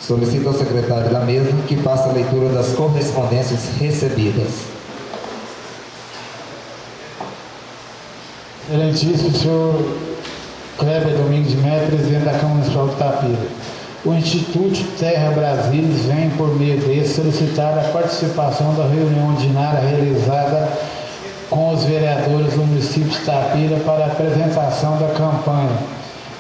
Solicito ao secretário da mesa que faça a leitura das correspondências recebidas. Excelentíssimo senhor Kleber Domingos de Mello, presidente da Câmara Municipal de Tapira. O Instituto Terra Brasilis vem, por meio desse, solicitar a participação da reunião ordinária realizada com os vereadores do município de Tapira para a apresentação da campanha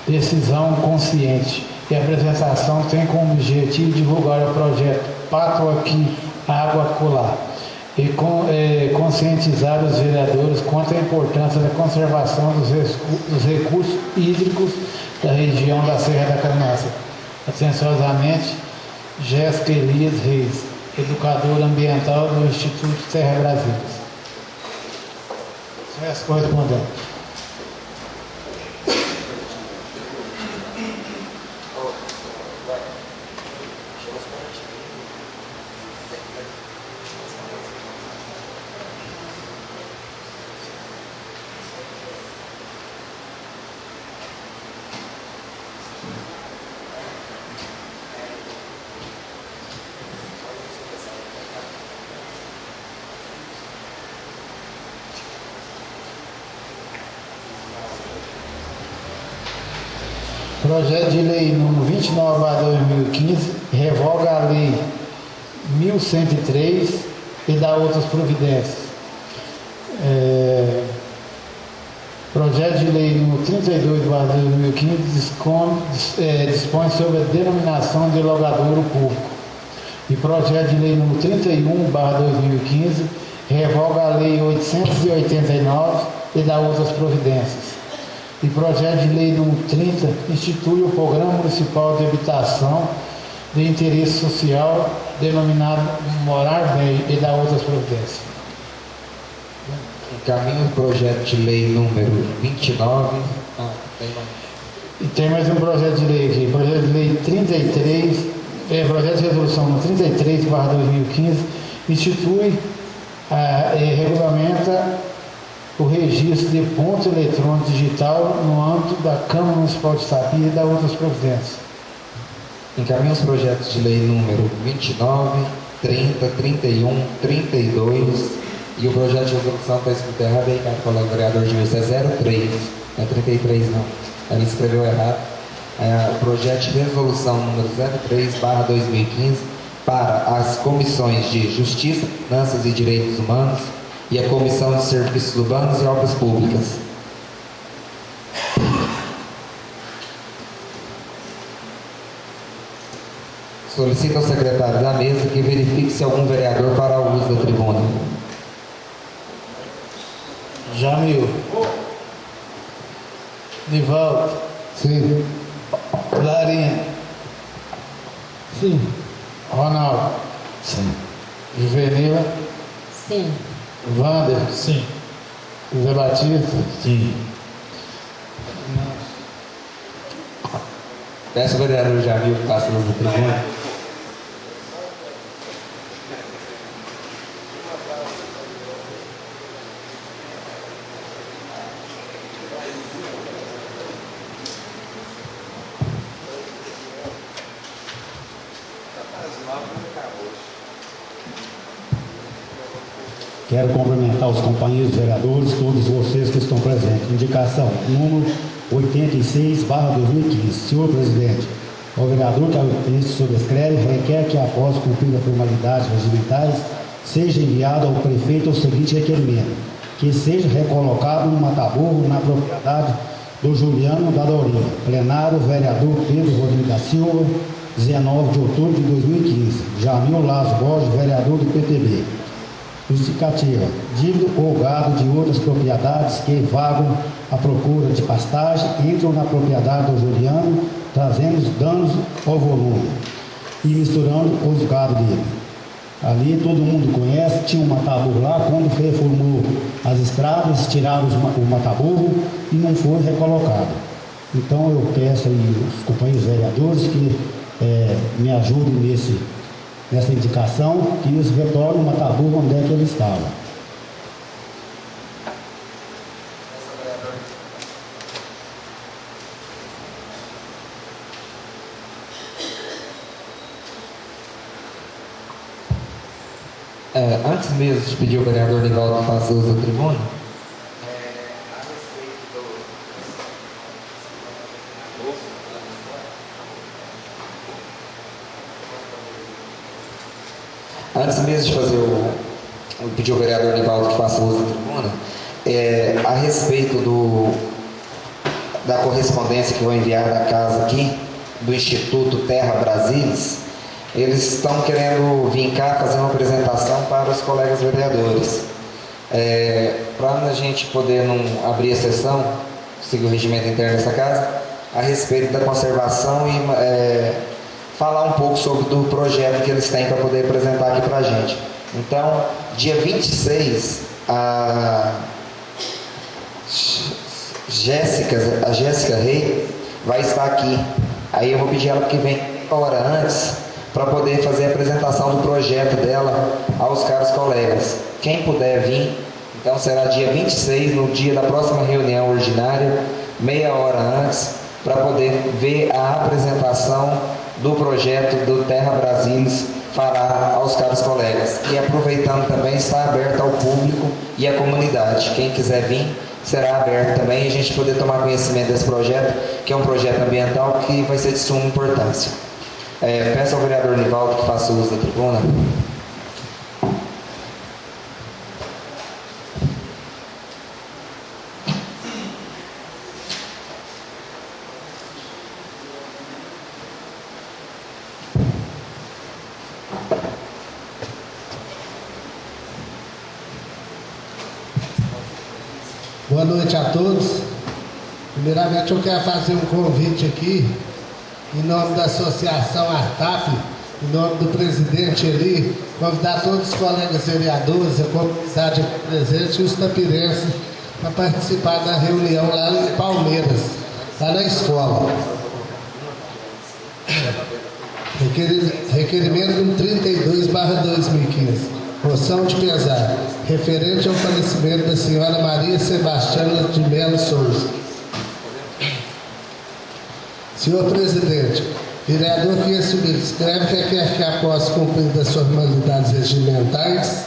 Decisão Consciente. E a apresentação tem como objetivo divulgar o projeto Pato Aqui, Água Acolá e conscientizar os vereadores quanto à importância da conservação dos recursos hídricos da região da Serra da Canastra. Atenciosamente, Jéssica Elias Reis, educadora ambiental do Instituto Terra Brasilis. São as correspondentes. Projeto de lei número 29/2015 revoga a lei 1103 e dá outras providências. Projeto de lei número 32/2015 dispõe sobre a denominação de logadouro público. E projeto de lei número 31/2015 revoga a lei 889 e dá outras providências. E projeto de lei número 30 institui o Programa Municipal de Habitação de Interesse Social, denominado Morar Bem, e dá outras providências. Encaminho o projeto de lei número 29. E tem mais um projeto de lei aqui, projeto de lei 33, projeto de resolução número 33/2015, institui e regulamenta o registro de ponto eletrônico digital no âmbito da Câmara Municipal de Tapira e da outras providências. Encaminho os projetos de lei número 29, 30, 31, 32 e o projeto de resolução está escrito errado aí, cara, falou o vereador Gilson, é 03, não é 33 não, ele escreveu errado. O projeto de resolução número 03/2015 para as comissões de Justiça, Finanças e Direitos Humanos e a Comissão de Serviços Urbanos e Obras Públicas. Solicito ao secretário da mesa que verifique se algum vereador fará o uso da tribuna. Jamil. Nivaldo. Sim. Clarinha. Sim. Ronaldo. Sim. Juvenila. Sim. Wander. Sim. Zé Batista. Sim. Peço ao vereador Jamil que passe o uso da tribuna. Quero cumprimentar os companheiros vereadores, todos vocês que estão presentes. Indicação número 86/2015. Senhor presidente, o vereador que ao texto subscreve requer que, após cumprir as formalidades regimentais, seja enviado ao prefeito o seguinte requerimento: que seja recolocado um mataburro na propriedade do Juliano da Dorinha. Plenário, vereador Pedro Rodrigues da Silva, 19 de outubro de 2015. Jamil Lazo Borges, vereador do PTB. Justificativa: dívida ou gado de outras propriedades que vagam à procura de pastagem entram na propriedade do Juliano, trazendo danos ao volume e misturando os gados dele. Ali todo mundo conhece, tinha um mataburro lá, quando reformou as estradas, tiraram o mataburro e não foi recolocado. Então eu peço aí os companheiros vereadores que me ajudem nessa indicação, que eles retornem o mataburro onde é que ele estava. Antes mesmo de pedir ao vereador Nivaldo que faça uso da tribuna, antes mesmo de fazer pedir ao vereador Nivaldo que faça uso da tribuna, a respeito da correspondência que vou enviar da casa aqui, do Instituto Terra Brasilis, eles estão querendo vir cá fazer uma apresentação para os colegas vereadores. Para a gente poder não abrir a sessão, seguir o regimento interno dessa casa, a respeito da conservação e falar um pouco sobre do projeto que eles têm para poder apresentar aqui para a gente. Então, dia 26, a Jéssica Rei vai estar aqui. Aí eu vou pedir ela que venha uma hora antes para poder fazer a apresentação do projeto dela aos caros colegas. Quem puder vir, então será dia 26, no dia da próxima reunião ordinária, meia hora antes, para poder ver a apresentação do projeto do Terra Brasilis fará aos caros colegas. E aproveitando também, está aberto ao público e à comunidade. Quem quiser vir, será aberto também, e a gente poder tomar conhecimento desse projeto, que é um projeto ambiental que vai ser de suma importância. Peço ao vereador Nivaldo que faça uso da tribuna. Boa noite a todos. Primeiramente eu quero fazer um convite aqui, em nome da Associação ARTAP, em nome do presidente ali, convidar todos os colegas vereadores, a comunidade presente e os tapirenses para participar da reunião lá em Palmeiras, lá na escola. Requerimento 32/2015. Moção de pesar, referente ao falecimento da senhora Maria Sebastiana de Melo Souza. Senhor presidente, vereador que subscreve que quer que, após cumprir das formalidades regimentais,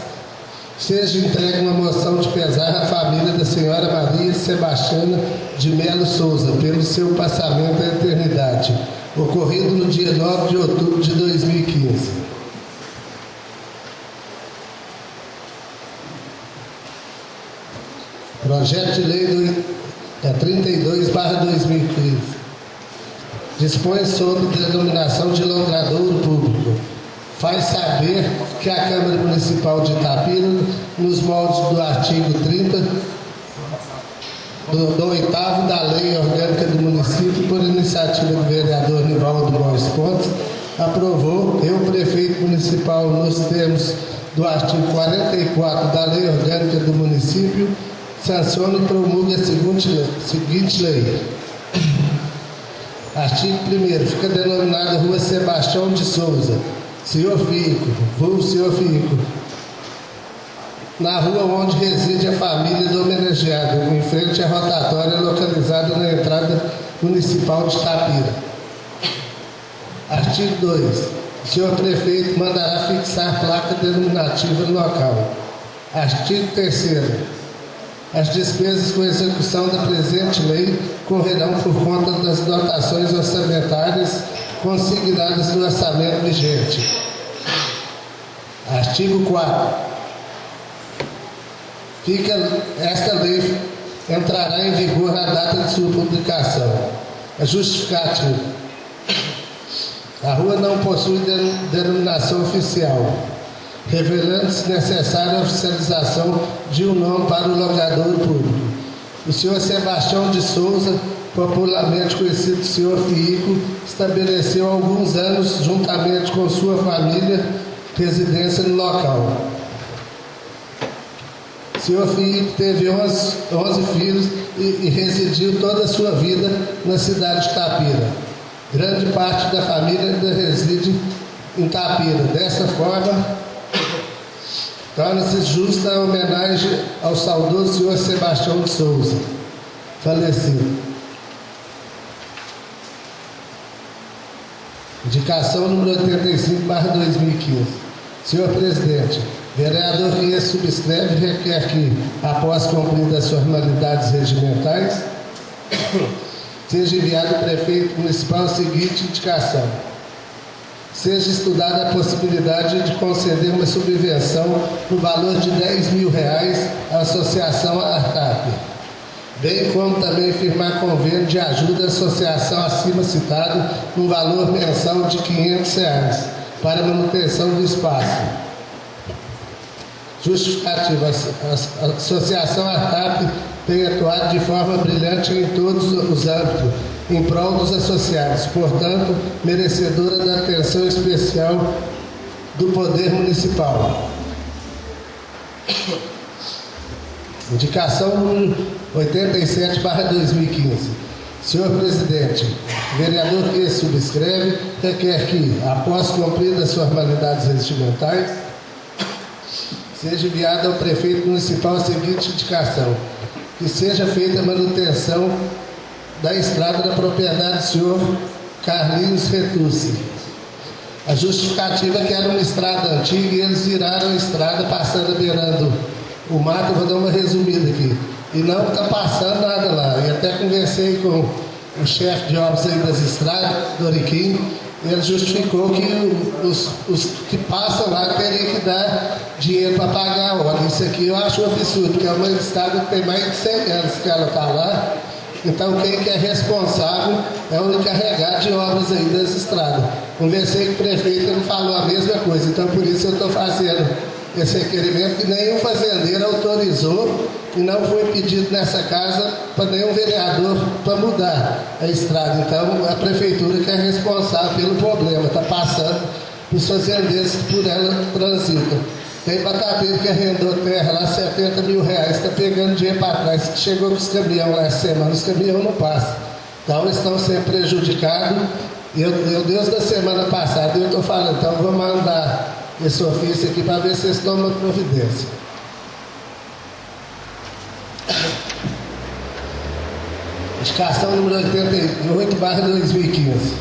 seja entregue uma moção de pesar à família da senhora Maria Sebastiana de Melo Souza pelo seu passamento à eternidade, ocorrido no dia 9 de outubro de 2015. Projeto de lei 32/2015. Dispõe sobre denominação de logradouro público. Faz saber que a Câmara Municipal de Tapira, nos moldes do artigo 30 do 8º da Lei Orgânica do Município, por iniciativa do vereador Nivaldo Borges Pontes, aprovou e o prefeito municipal, nos termos do artigo 44 da Lei Orgânica do Município, sanciona e promulga a seguinte lei. Artigo 1º. Fica denominada Rua Sebastião de Souza, Senhor Fico, vulgo Senhor Fico, na rua onde reside a família do homenageado, em frente à rotatória localizada na entrada municipal de Tapira. Artigo 2. O senhor prefeito mandará fixar placa denominativa no local. Artigo 3º. As despesas com execução da presente lei correrão por conta das dotações orçamentárias consignadas no orçamento vigente. Artigo 4º. Esta lei entrará em vigor na data de sua publicação. A justificativa. A rua não possui denominação oficial, revelando-se necessária a oficialização de um nome para o logradouro público. O senhor Sebastião de Souza, popularmente conhecido senhor Fico, estabeleceu há alguns anos, juntamente com sua família, residência no local. O senhor Fico teve 11 filhos e residiu toda a sua vida na cidade de Tapira. Grande parte da família ainda reside em Tapira. Dessa forma, torna-se justa a homenagem ao saudoso senhor Sebastião de Souza, falecido. Indicação número 85/2015. Senhor presidente, Vereador que subscreve requer que, após cumpridas as formalidades regimentais, seja enviado ao prefeito municipal a seguinte indicação: seja estudada a possibilidade de conceder uma subvenção no valor de R$10.000 à Associação ARTAP, bem como também firmar convênio de ajuda à associação acima citado no valor mensal de R$500 para manutenção do espaço. Justificativa: a Associação ARTAP tem atuado de forma brilhante em todos os âmbitos em prol dos associados, portanto, merecedora da atenção especial do Poder Municipal. Indicação número 87/2015. Senhor Presidente, o vereador que subscreve requer que, após cumpridas as formalidades regimentais, seja enviada ao prefeito municipal a seguinte indicação: que seja feita a manutenção da estrada da propriedade do senhor Carlinhos Retucci. A justificativa é que era uma estrada antiga e eles viraram a estrada passando, beirando o mato. Eu vou dar uma resumida aqui. E não está passando nada lá. E até conversei com o chefe de obras aí das estradas, Doriquim, e ele justificou que os que passam lá teriam que dar dinheiro para pagar a obra. Isso aqui eu acho um absurdo, porque é uma estrada que tem mais de 100 anos que ela está lá. Então quem que é responsável é o encarregado de obras aí das estradas. Conversei com o prefeito, ele falou a mesma coisa. Então por isso eu estou fazendo esse requerimento que nenhum fazendeiro autorizou e não foi pedido nessa casa para nenhum vereador para mudar a estrada. Então a prefeitura que é responsável pelo problema, está passando os fazendeiros que por ela transitam. Tem batateiro que arrendou terra lá, R$70.000, está pegando dinheiro para trás. Chegou com os caminhões lá essa semana, os caminhões não passam. Então eles estão sendo prejudicados. Desde da semana passada eu estou falando, então vou mandar esse ofício aqui para ver se eles tomam providência. Indicação número 88/2015.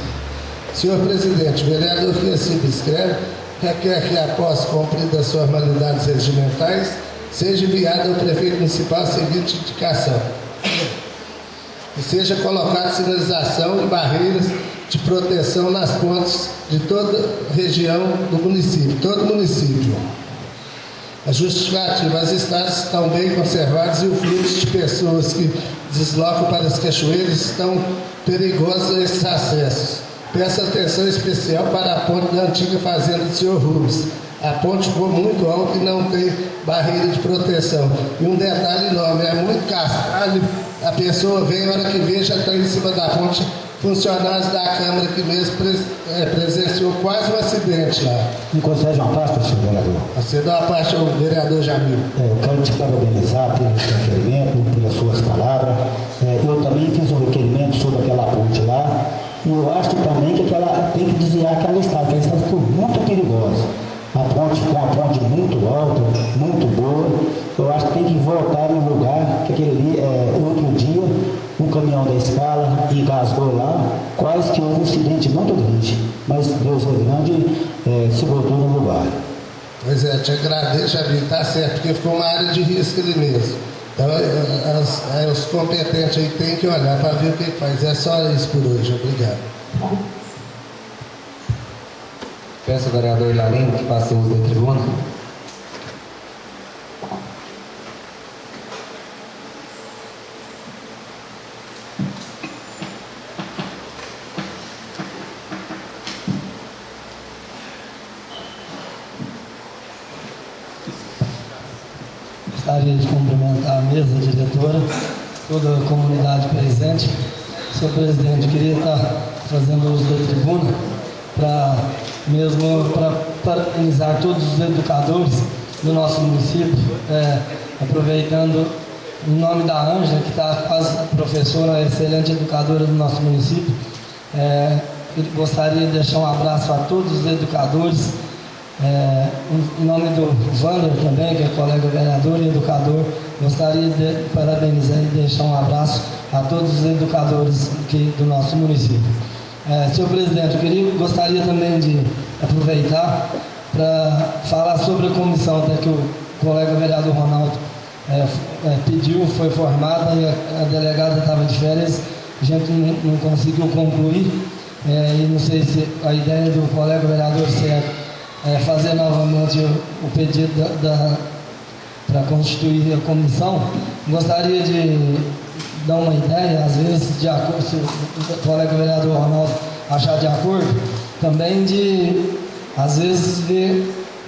Senhor Presidente, o vereador que subscreve requer que, após cumpridas as formalidades regimentais, seja enviado ao prefeito municipal a seguinte indicação: que seja colocada sinalização e barreiras de proteção nas pontes de toda a região do município, todo o município. A justificativa: as estradas estão bem conservadas e o fluxo de pessoas que deslocam para as cachoeiras estão perigosos esses acessos. Peço atenção especial para a ponte da antiga fazenda do senhor Rubens. A ponte ficou muito alta e não tem barreira de proteção. E um detalhe enorme, é muito cascalho. A pessoa vem, a hora que vê, já está em cima da ponte. Funcionários da Câmara que mesmo presenciou quase um acidente lá. Me concede uma parte, senhor vereador? Você dá uma parte ao vereador Jamil. Eu quero te parabenizar pelo seu requerimento, pelas suas palavras. Eu também fiz um requerimento sobre aquela ponte lá. E eu acho também que ela tem que desviar aquela estrada, porque a estrada ficou muito perigosa. A ponte com a ponte muito alta, muito boa. Eu acho que tem que voltar no lugar que aquele ali, outro dia, um caminhão da escala engasgou lá, quase que houve um acidente muito grande. Mas Deus é grande, se voltou no lugar. Pois é, te agradeço, Jamil, está certo, porque ficou uma área de risco ali mesmo. Então, os competentes aí têm que olhar para ver o que faz. É só isso por hoje. Obrigado. Peço ao vereador Lalim que passe o uso da tribuna. Gostaria de cumprimentar a mesa diretora, toda a comunidade presente. Senhor presidente, queria estar fazendo uso da tribuna para parabenizar todos os educadores do nosso município, aproveitando em nome da Ângela, que está quase professora, excelente educadora do nosso município. Gostaria de deixar um abraço a todos os educadores, em nome do Wander também, que é colega vereador e educador. Gostaria de parabenizar e deixar um abraço a todos os educadores aqui do nosso município. Senhor presidente, gostaria também de aproveitar para falar sobre a comissão até que o colega vereador Ronaldo pediu, foi formada e a delegada estava de férias, a gente não conseguiu concluir, e não sei se a ideia do colega vereador se é fazer novamente o pedido para constituir a comissão. Gostaria de dar uma ideia, às vezes, de acordo, se o colega vereador Ronaldo achar de acordo, também de, às vezes,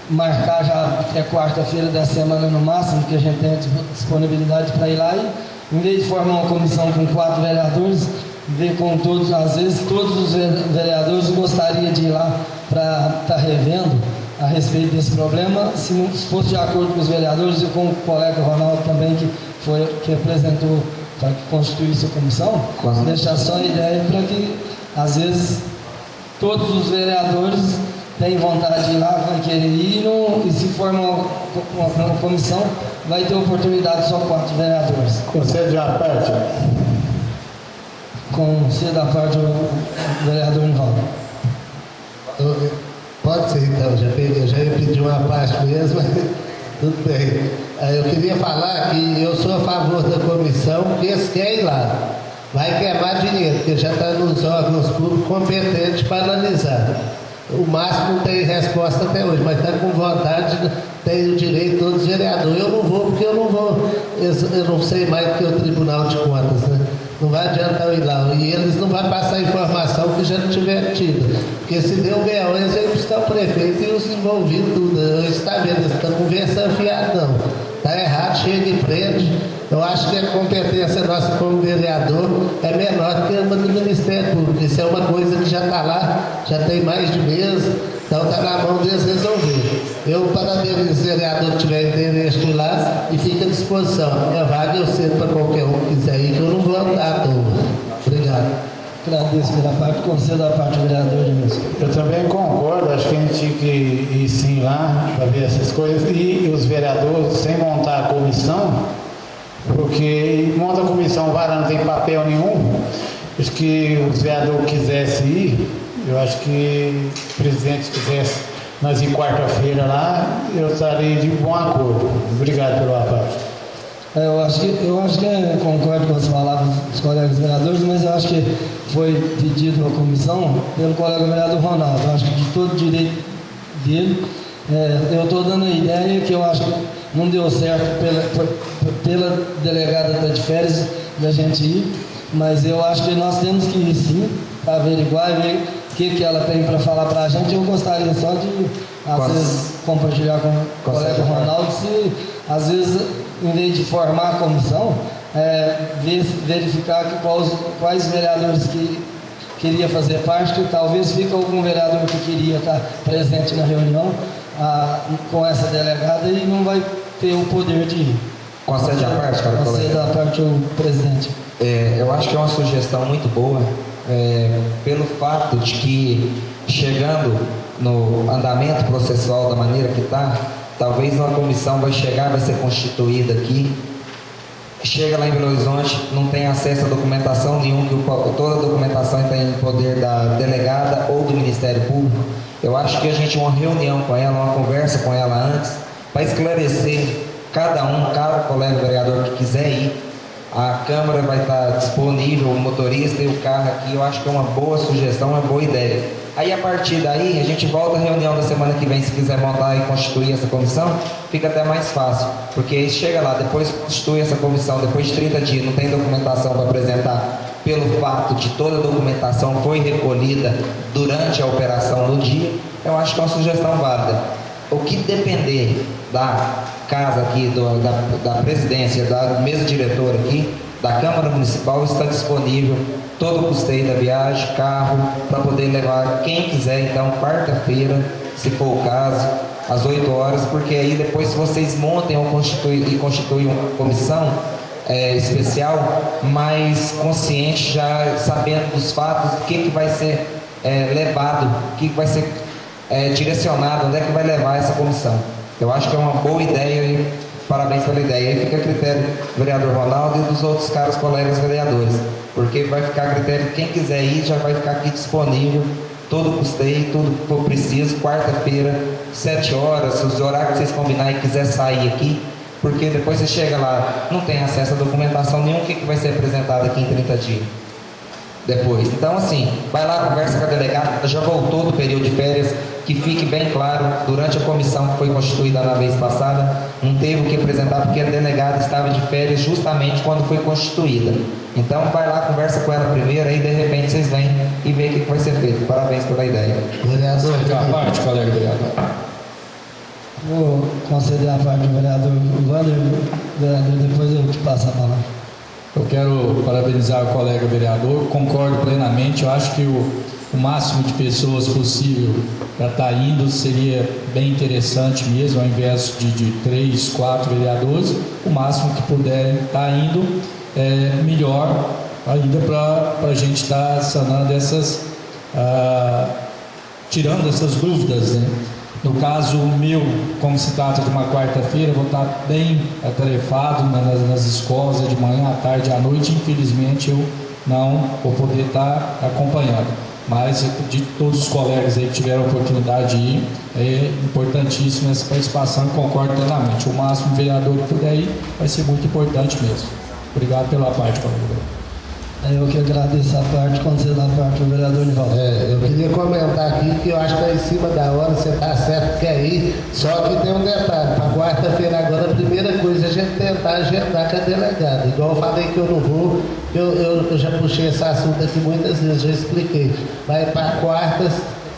marcar já até quarta-feira da semana no máximo, que a gente tem disponibilidade para ir lá, e em vez de formar uma comissão com 4 vereadores, ver com todos, às vezes todos os vereadores gostariam de ir lá para estar revendo a respeito desse problema, se fosse de acordo com os vereadores e com o colega Ronaldo também, que apresentou para que constituísse a comissão, deixar só a ideia para que, às vezes, todos os vereadores têm vontade de ir lá, vai querer ir, e se for uma comissão, vai ter oportunidade só 4 vereadores. Concede a parte. Concede a parte o vereador Nivaldo. Pode ser então, eu já ia pedir uma parte mesmo, mas tudo bem. Eu queria falar que eu sou a favor da comissão, que eles querem ir lá. Vai queimar dinheiro, porque já está nos órgãos públicos competentes para analisar. O Márcio não tem resposta até hoje, mas está com vontade, tem o direito, todos os vereadores. Eu não vou, porque eu não sei mais do que o Tribunal de Contas, né? Não vai adiantar eu ir lá. E eles não vão passar informação que já não tiver tido. Porque se deu o B.O., eles vão buscar o prefeito e os envolvidos tudo. Eles estão vendo, eles estão conversando fiado, não. Está errado, chega e prende. Eu acho que a competência nossa como vereador é menor do que a do Ministério Público. Isso é uma coisa que já está lá, já tem mais de mês, então está na mão deles resolver. Eu parabenizo o vereador que tiver interesse de ir lá e fica à disposição. É vaga, eu cedo para qualquer um que quiser ir, que eu não vou andar à toa. Obrigado. Agradeço pela parte, concedo a parte do vereador de mim. Eu também concordo, acho que a gente tinha que ir sim lá para ver essas coisas, e os vereadores, sem montar a comissão, porque monta a comissão, não tem papel nenhum. Acho que os vereadores quisessem ir, eu acho que o presidente quisesse nós ir quarta-feira lá, eu estaria de bom acordo. Obrigado pela parte. Eu acho que concordo com as palavras dos colegas vereadores, mas eu acho que foi pedido a comissão pelo colega vereador Ronaldo. Eu acho que de todo direito dele, eu estou dando a ideia que eu acho que não deu certo pela delegada estar de férias da gente ir, mas eu acho que nós temos que ir sim, para averiguar e ver o que ela tem para falar para a gente. Eu gostaria só de, às vezes, compartilhar com o colega Ronaldo, se às vezes, em vez de formar a comissão, verificar quais vereadores que queria fazer parte, que talvez fique algum vereador que queria estar presente na reunião com essa delegada e não vai ter o poder de ir. Concede a parte, cara, colega? Concede a parte o presidente. Eu acho que é uma sugestão muito boa, pelo fato de que, chegando no andamento processual da maneira que está, talvez uma comissão vai ser constituída aqui, chega lá em Belo Horizonte, não tem acesso a documentação nenhuma, que toda a documentação está em poder da delegada ou do Ministério Público. Eu acho que a gente, uma reunião com ela, uma conversa com ela antes, para esclarecer cada colega vereador que quiser ir, a Câmara vai estar disponível, o motorista e o carro aqui. Eu acho que é uma boa sugestão, uma boa ideia. Aí, a partir daí, a gente volta à reunião da semana que vem, se quiser montar e constituir essa comissão, fica até mais fácil, porque aí chega lá, depois constitui essa comissão, depois de 30 dias, não tem documentação para apresentar, pelo fato de toda a documentação foi recolhida durante a operação no dia. Eu acho que é uma sugestão válida. O que depender da casa aqui, da presidência, da mesa diretora aqui, da Câmara Municipal, está disponível todo o custeio da viagem, carro, para poder levar quem quiser. Então, quarta-feira, se for o caso, às 8 horas, porque aí depois, se vocês montem ou constituem uma comissão especial, mais consciente, já sabendo dos fatos, o que vai ser levado, o que vai ser direcionado, onde é que vai levar essa comissão. Eu acho que é uma boa ideia e parabéns pela ideia. Aí fica a critério do vereador Ronaldo e dos outros colegas vereadores, porque vai ficar a critério de quem quiser ir, já vai ficar aqui disponível todo o custeio, tudo que for preciso, quarta-feira, 7 horas, os horários que vocês combinarem e quiser sair aqui, porque depois você chega lá, não tem acesso a documentação nenhuma, o que vai ser apresentado aqui em 30 dias? Depois. Então, assim, vai lá, conversa com a delegada, já voltou do período de férias, que fique bem claro, durante a comissão que foi constituída na vez passada, não teve o que apresentar, porque a delegada estava de férias justamente quando foi constituída. Então, vai lá, conversa com ela primeiro, aí de repente vocês vêm e veem o que vai ser feito. Parabéns pela ideia. Vereador, Tem uma parte, colega vereador. Vou conceder a parte do vereador Wander, vereador, depois eu te passo a palavra. Eu quero parabenizar o colega vereador, concordo plenamente, eu acho que o máximo de pessoas possível para estar indo seria bem interessante mesmo, ao invés de 3, 4 vereadores, o máximo que puderem estar indo é melhor ainda para a gente estar sanando tirando essas dúvidas, né? No caso meu, como se trata de uma quarta-feira, vou estar bem atarefado nas escolas, de manhã, à tarde, à noite. Infelizmente, eu não vou poder estar acompanhando. Mas de todos os colegas aí que tiveram a oportunidade de ir, é importantíssima essa participação, concordo plenamente. O máximo vereador que puder ir vai ser muito importante mesmo. Obrigado pela parte, colega. Eu que agradeço a parte, conceder a parte do vereador Nivaldo. eu queria comentar aqui que eu acho que está em cima da hora, você está certo que quer ir, só que tem um detalhe, para quarta-feira agora, a primeira coisa é a gente tentar agendar com a delegada. Igual eu falei que eu não vou, eu já puxei esse assunto aqui muitas vezes, já expliquei. Mas para quartas,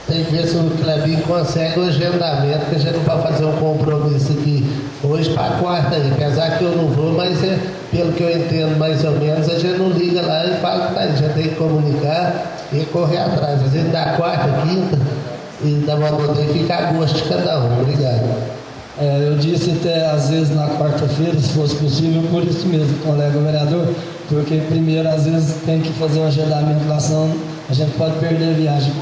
tem que ver se o Clebinho consegue o agendamento, que a gente não vai fazer um compromisso aqui hoje para quarta aí, apesar que eu não vou, mas pelo que eu entendo mais ou menos, a gente não liga lá e fala que a gente tem que comunicar e correr atrás. Às vezes dá quarta, quinta e dá uma poder ficar a gosto de cada um. Obrigado. Eu disse até às vezes na quarta-feira, se fosse possível, por isso mesmo, colega vereador, porque primeiro às vezes tem que fazer um agendamento lá, senão a gente pode perder a viagem.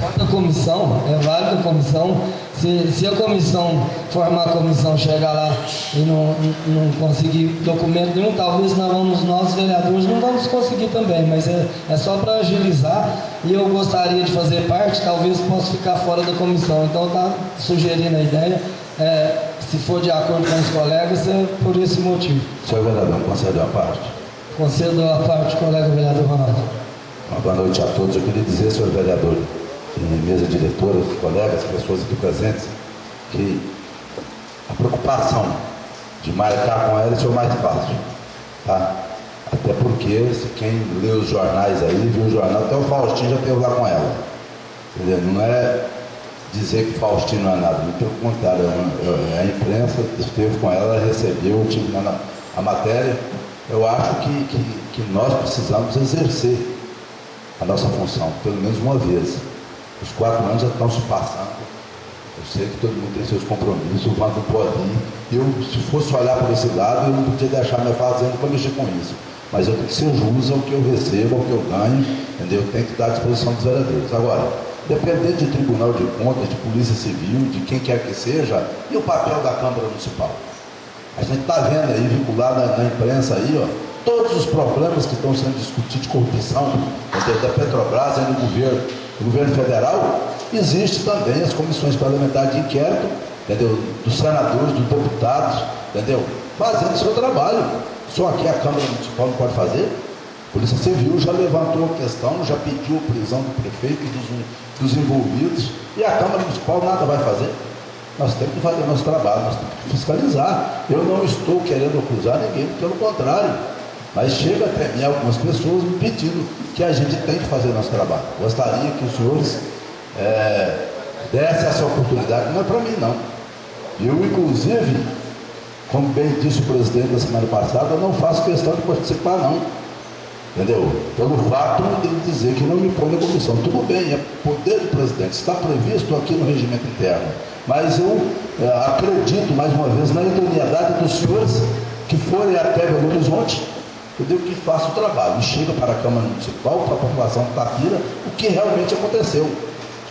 Quanto a comissão, é válida a comissão, se a comissão formar a comissão, chegar lá e não conseguir documento nenhum, talvez nós vereadores não vamos conseguir também, mas é só para agilizar, e eu gostaria de fazer parte, talvez possa ficar fora da comissão, então está sugerindo a ideia, se for de acordo com os colegas, é por esse motivo. Senhor vereador, concede a parte. Concedo a parte, colega vereador Ronaldo. Boa noite a todos. Eu queria dizer, senhor vereador, e mesa diretora, colegas, pessoas aqui presentes, que a preocupação de marcar com ela é o mais fácil, tá? Até porque, quem lê os jornais aí, viu o jornal, até o Faustinho já esteve lá com ela, entendeu? Não é dizer que o Faustinho não é nada, muito pelo contrário, a imprensa esteve com ela, recebeu, eu tive a matéria. Eu acho que nós precisamos exercer a nossa função, pelo menos uma vez. Os 4 anos já estão se passando. Eu sei que todo mundo tem seus compromissos, o Wanda pode ir. Eu, se fosse olhar por esse lado, eu não podia deixar minha fazenda para mexer com isso. Mas eu tenho que ser justo ao que eu recebo, ao que eu ganho, entendeu? Eu tenho que dar à disposição dos vereadores. Agora, dependendo de Tribunal de Contas, de Polícia Civil, de quem quer que seja, e o papel da Câmara Municipal? A gente está vendo aí, vinculado na imprensa aí, ó, todos os problemas que estão sendo discutidos de corrupção, entendeu? Da Petrobras e do governo federal, existe também as comissões parlamentares de inquérito, entendeu? Dos senadores, dos deputados, entendeu? Fazendo o seu trabalho. Só aqui a Câmara Municipal não pode fazer. A Polícia Civil já levantou a questão, já pediu a prisão do prefeito e dos envolvidos, e a Câmara Municipal nada vai fazer. Nós temos que fazer nosso trabalho, nós temos que fiscalizar. Eu não estou querendo acusar ninguém, pelo contrário. Mas chega até mim algumas pessoas me pedindo que a gente tem que fazer nosso trabalho. Gostaria que os senhores dessem essa oportunidade. Não é para mim, não. Eu, inclusive, como bem disse o presidente da semana passada, eu não faço questão de participar, não. Entendeu? Pelo fato de dizer que não me põe na comissão. Tudo bem, é poder do presidente, está previsto aqui no regimento interno. Mas eu acredito, mais uma vez, na idoneidade dos senhores que forem até Belo Horizonte, entendeu? Que façam o trabalho. E chega para a Câmara Municipal, para a população de Tapira, o que realmente aconteceu.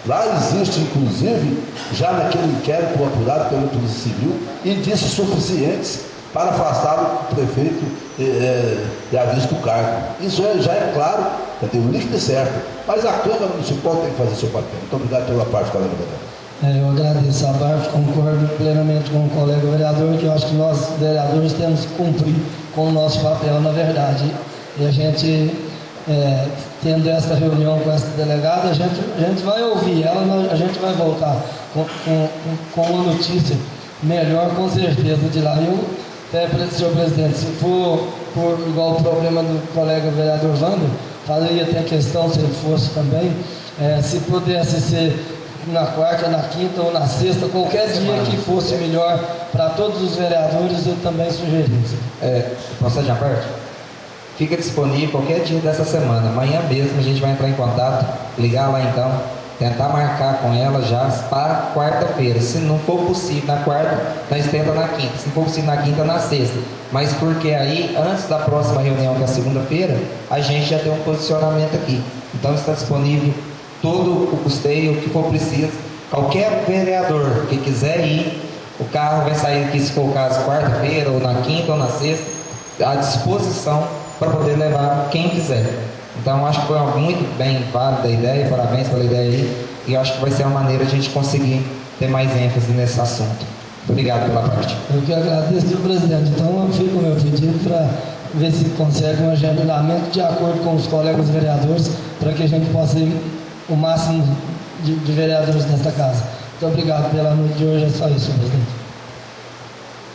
Lá existe, inclusive, já naquele inquérito apurado pela Polícia Civil, indícios suficientes para afastar o prefeito e a vista do cargo. Isso já é claro, já tem um líquido certo, mas a Câmara Municipal tem que fazer seu papel. Muito obrigado pela parte, colega vereador. Eu agradeço a parte, concordo plenamente com o colega vereador, que eu acho que nós, vereadores, temos que cumprir com o nosso papel, na verdade. E a gente, tendo esta reunião com esta delegada, a gente vai ouvir ela, a gente vai voltar com uma notícia melhor, com certeza, de lá. Eu até, senhor presidente, se for por igual o problema do colega vereador Wander, faria até questão, se ele fosse também, se pudesse ser na quarta, na quinta ou na sexta, qualquer dia que fosse melhor para todos os vereadores, eu também sugeriria. Posso adiantar? Fica disponível qualquer dia dessa semana. Amanhã mesmo a gente vai entrar em contato, ligar lá então, tentar marcar com ela já para quarta-feira. Se não for possível na quarta, nós tenta na quinta. Se não for possível na quinta, na sexta. Mas porque aí, antes da próxima reunião, que é a segunda-feira, a gente já tem um posicionamento aqui. Então está disponível todo o custeio, o que for preciso. Qualquer vereador que quiser ir, o carro vai sair aqui, se for o caso, quarta-feira, ou na quinta, ou na sexta, à disposição para poder levar quem quiser. Então, acho que foi muito bem válida a ideia, parabéns pela ideia aí, e acho que vai ser uma maneira de a gente conseguir ter mais ênfase nesse assunto. Muito obrigado pela parte. Eu que agradeço, senhor presidente. Então, eu fico o meu pedido para ver se consegue um agendamento de acordo com os colegas vereadores, para que a gente possa ir o máximo de vereadores nesta casa. Muito obrigado pela noite de hoje, é só isso, senhor presidente.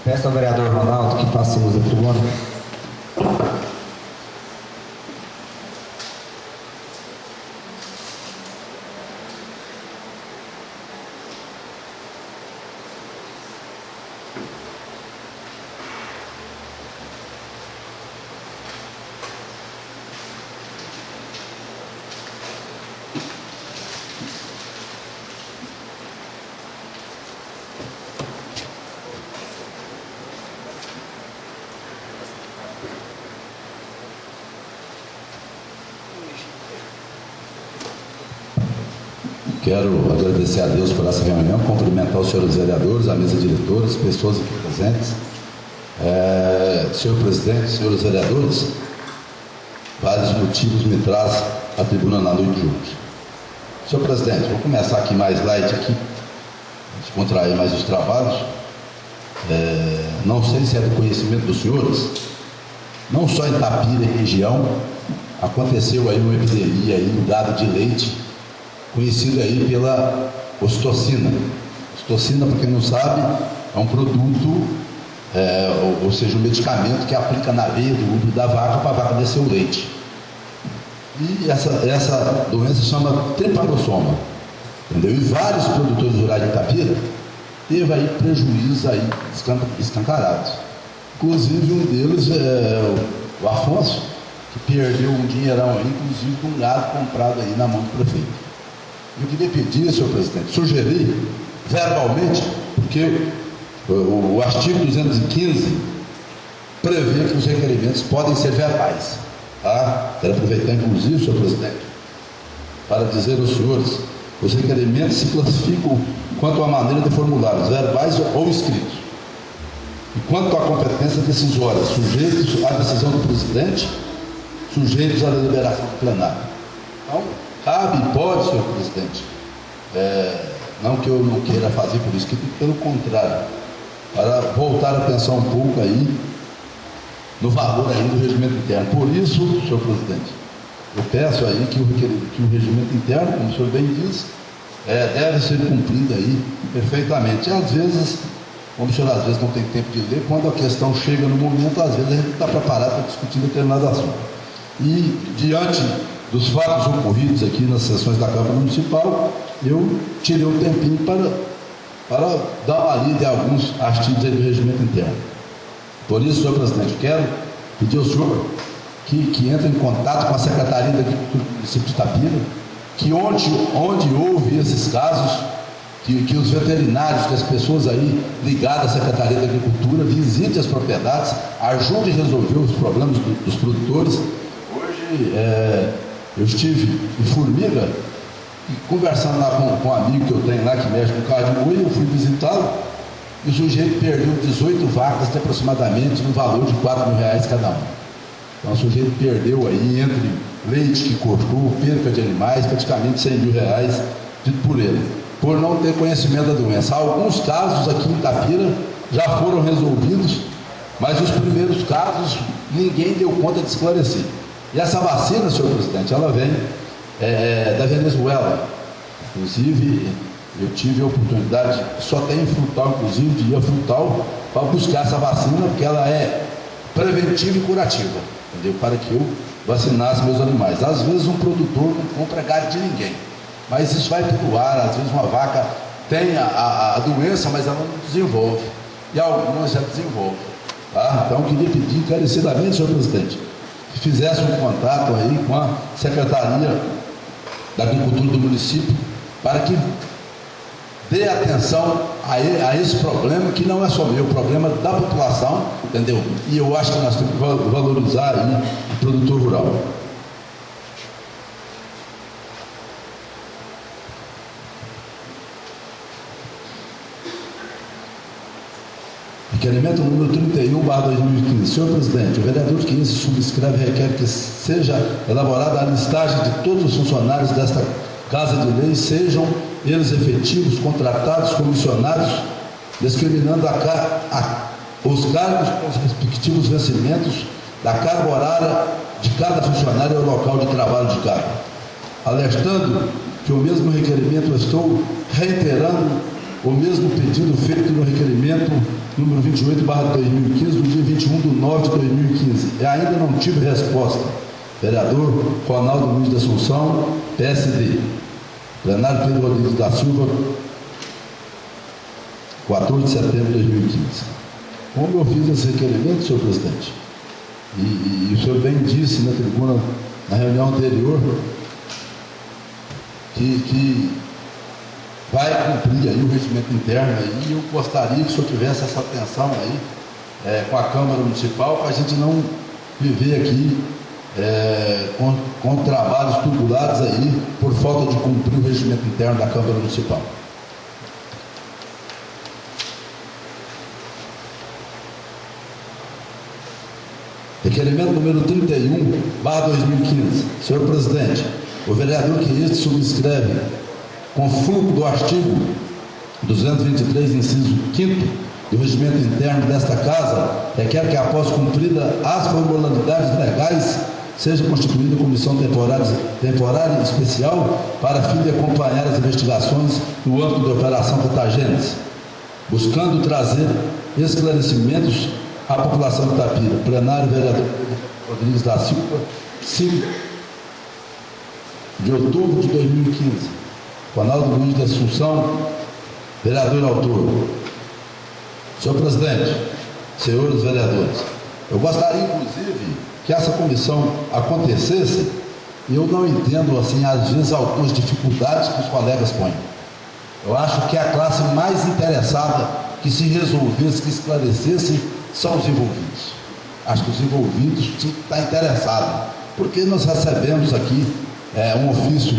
Peço ao vereador Ronaldo que faça uso da tribuna. Quero agradecer a Deus por essa reunião, cumprimentar os senhores vereadores, a mesa diretora, as pessoas aqui presentes. Senhor presidente, senhores vereadores, vários motivos me trazem à tribuna na noite de hoje. Senhor presidente, vou começar aqui mais light, aqui, descontrair mais os trabalhos. Não sei se é do conhecimento dos senhores, não só em Tapira e região, aconteceu aí uma epidemia aí no gado de leite, conhecido aí pela ocitocina. Ocitocina, para quem não sabe, é um produto, ou seja, um medicamento que aplica na veia do útero da vaca para a vaca descer o leite. E essa doença chama tripanossoma, entendeu? E vários produtores rurais de Itapira teve aí prejuízos aí escancarados. Inclusive um deles é o Afonso, que perdeu um dinheirão aí, inclusive de um gado comprado aí na mão do prefeito. Eu queria pedir, senhor presidente, sugerir verbalmente, porque o artigo 215 prevê que os requerimentos podem ser verbais. Tá? Quero aproveitar, inclusive, senhor presidente, para dizer aos senhores, os requerimentos se classificam quanto à maneira de formulá-los, verbais ou escritos. E quanto à competência decisória, sujeitos à decisão do presidente, sujeitos à deliberação do plenário. Então, cabe e pode, senhor presidente, não que eu não queira fazer por escrito, pelo contrário, para voltar a pensar um pouco aí no valor aí do regimento interno. Por isso, senhor presidente, eu peço aí que o regimento interno, como o senhor bem diz, deve ser cumprido aí perfeitamente. E às vezes, como o senhor às vezes não tem tempo de ler, quando a questão chega no momento, às vezes a gente está preparado para discutir determinado assunto. E diante dos fatos ocorridos aqui nas sessões da Câmara Municipal, eu tirei um tempinho para dar uma lida em alguns artigos aí do regimento interno. Por isso, senhor presidente, eu quero pedir ao senhor que entre em contato com a Secretaria da Agricultura do município de Tapira, que onde houve esses casos, que os veterinários, que as pessoas aí ligadas à Secretaria da Agricultura visitem as propriedades, ajudem a resolver os problemas dos produtores. Hoje, eu estive em Formiga, conversando lá com um amigo que eu tenho lá, que mexe com carro de boi, eu fui visitá-lo, e o sujeito perdeu 18 vacas de aproximadamente no valor de R$4.000 cada uma. Então o sujeito perdeu aí entre leite que cortou, perca de animais, praticamente 100 mil reais, dito por ele, por não ter conhecimento da doença. Alguns casos aqui em Tapira já foram resolvidos, mas os primeiros casos ninguém deu conta de esclarecer. E essa vacina, senhor presidente, ela vem da Venezuela. Inclusive, eu tive a oportunidade, só tem em Frutal, inclusive, de ir a Frutal para buscar essa vacina, porque ela é preventiva e curativa, entendeu? Para que eu vacinasse meus animais. Às vezes um produtor não compra gado de ninguém, mas isso vai pelo ar. Às vezes uma vaca tem a doença, mas ela não desenvolve, e algumas já desenvolvem, tá? Então eu queria pedir encarecidamente, senhor presidente, que fizesse um contato aí com a Secretaria da Agricultura do município, para que dê atenção a esse problema, que não é só meu, o problema da população, entendeu? E eu acho que nós temos que valorizar aí o produtor rural. Requerimento número 31/2015. Senhor presidente, o vereador que isso subscreve requer que seja elaborada a listagem de todos os funcionários desta Casa de Lei, sejam eles efetivos, contratados, comissionados, discriminando os cargos com os respectivos vencimentos da carga horária de cada funcionário e o local de trabalho de cada. Alertando que o mesmo requerimento, estou reiterando o mesmo pedido feito no requerimento número 28/2015, do dia 21/9/2015, e ainda não tive resposta. Vereador Ronaldo Luiz da Assunção, PSD. Plenário Pedro Rodrigues da Silva, 14 de setembro de 2015. Como eu fiz esse requerimento, senhor presidente, e o senhor bem disse na tribuna, na reunião anterior, que vai cumprir aí o regimento interno aí, e eu gostaria que o senhor tivesse essa atenção aí com a Câmara Municipal, para a gente não viver aqui com trabalhos tubulados aí por falta de cumprir o regimento interno da Câmara Municipal. Requerimento número 31/2015. Senhor presidente, o vereador que este subscreve, com fulcro do artigo 223, inciso 5º do regimento interno desta Casa, requer que, após cumprida as formalidades legais, seja constituída comissão temporária especial para fim de acompanhar as investigações no âmbito da Operação Catagênese, buscando trazer esclarecimentos à população de Tapira. Plenário, vereador Rodrigues da Silva, 5 de outubro de 2015. Ronaldo Luiz da Assunção, vereador autor. Senhor presidente, senhores vereadores, eu gostaria, inclusive, que essa comissão acontecesse, e eu não entendo, assim, às vezes, algumas dificuldades que os colegas põem. Eu acho que a classe mais interessada que se resolvesse, que esclarecesse, são os envolvidos. Acho que os envolvidos tinham que estar interessados, porque nós recebemos aqui um ofício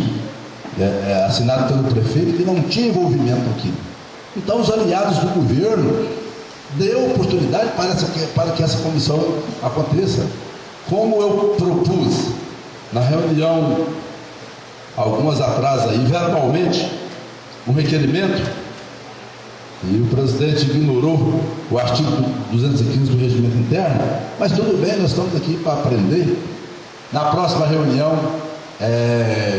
assinado pelo prefeito que não tinha envolvimento aqui. Então, os aliados do governo deu oportunidade para que essa comissão aconteça. Como eu propus na reunião, algumas atrás aí, verbalmente, um requerimento, e o presidente ignorou o artigo 215 do regimento interno, mas tudo bem, nós estamos aqui para aprender. Na próxima reunião,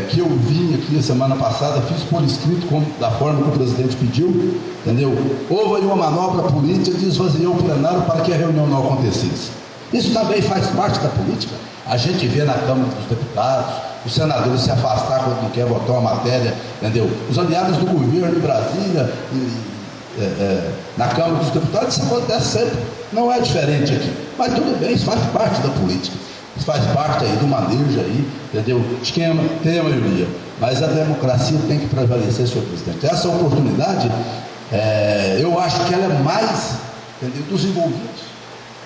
que eu vim aqui a semana passada, fiz por escrito, da forma que o presidente pediu, entendeu? Houve aí uma manobra política de esvaziar o plenário para que a reunião não acontecesse. Isso também faz parte da política. A gente vê na Câmara dos Deputados, os senadores se afastar quando não quer votar uma matéria, entendeu? Os aliados do governo em Brasília, na Câmara dos Deputados, isso acontece sempre. Não é diferente aqui. Mas tudo bem, isso faz parte da política. Isso faz parte aí do manejo aí, entendeu? De quem tem a maioria. Mas a democracia tem que prevalecer, senhor presidente. Essa oportunidade, eu acho que ela é mais, entendeu, dos envolvidos.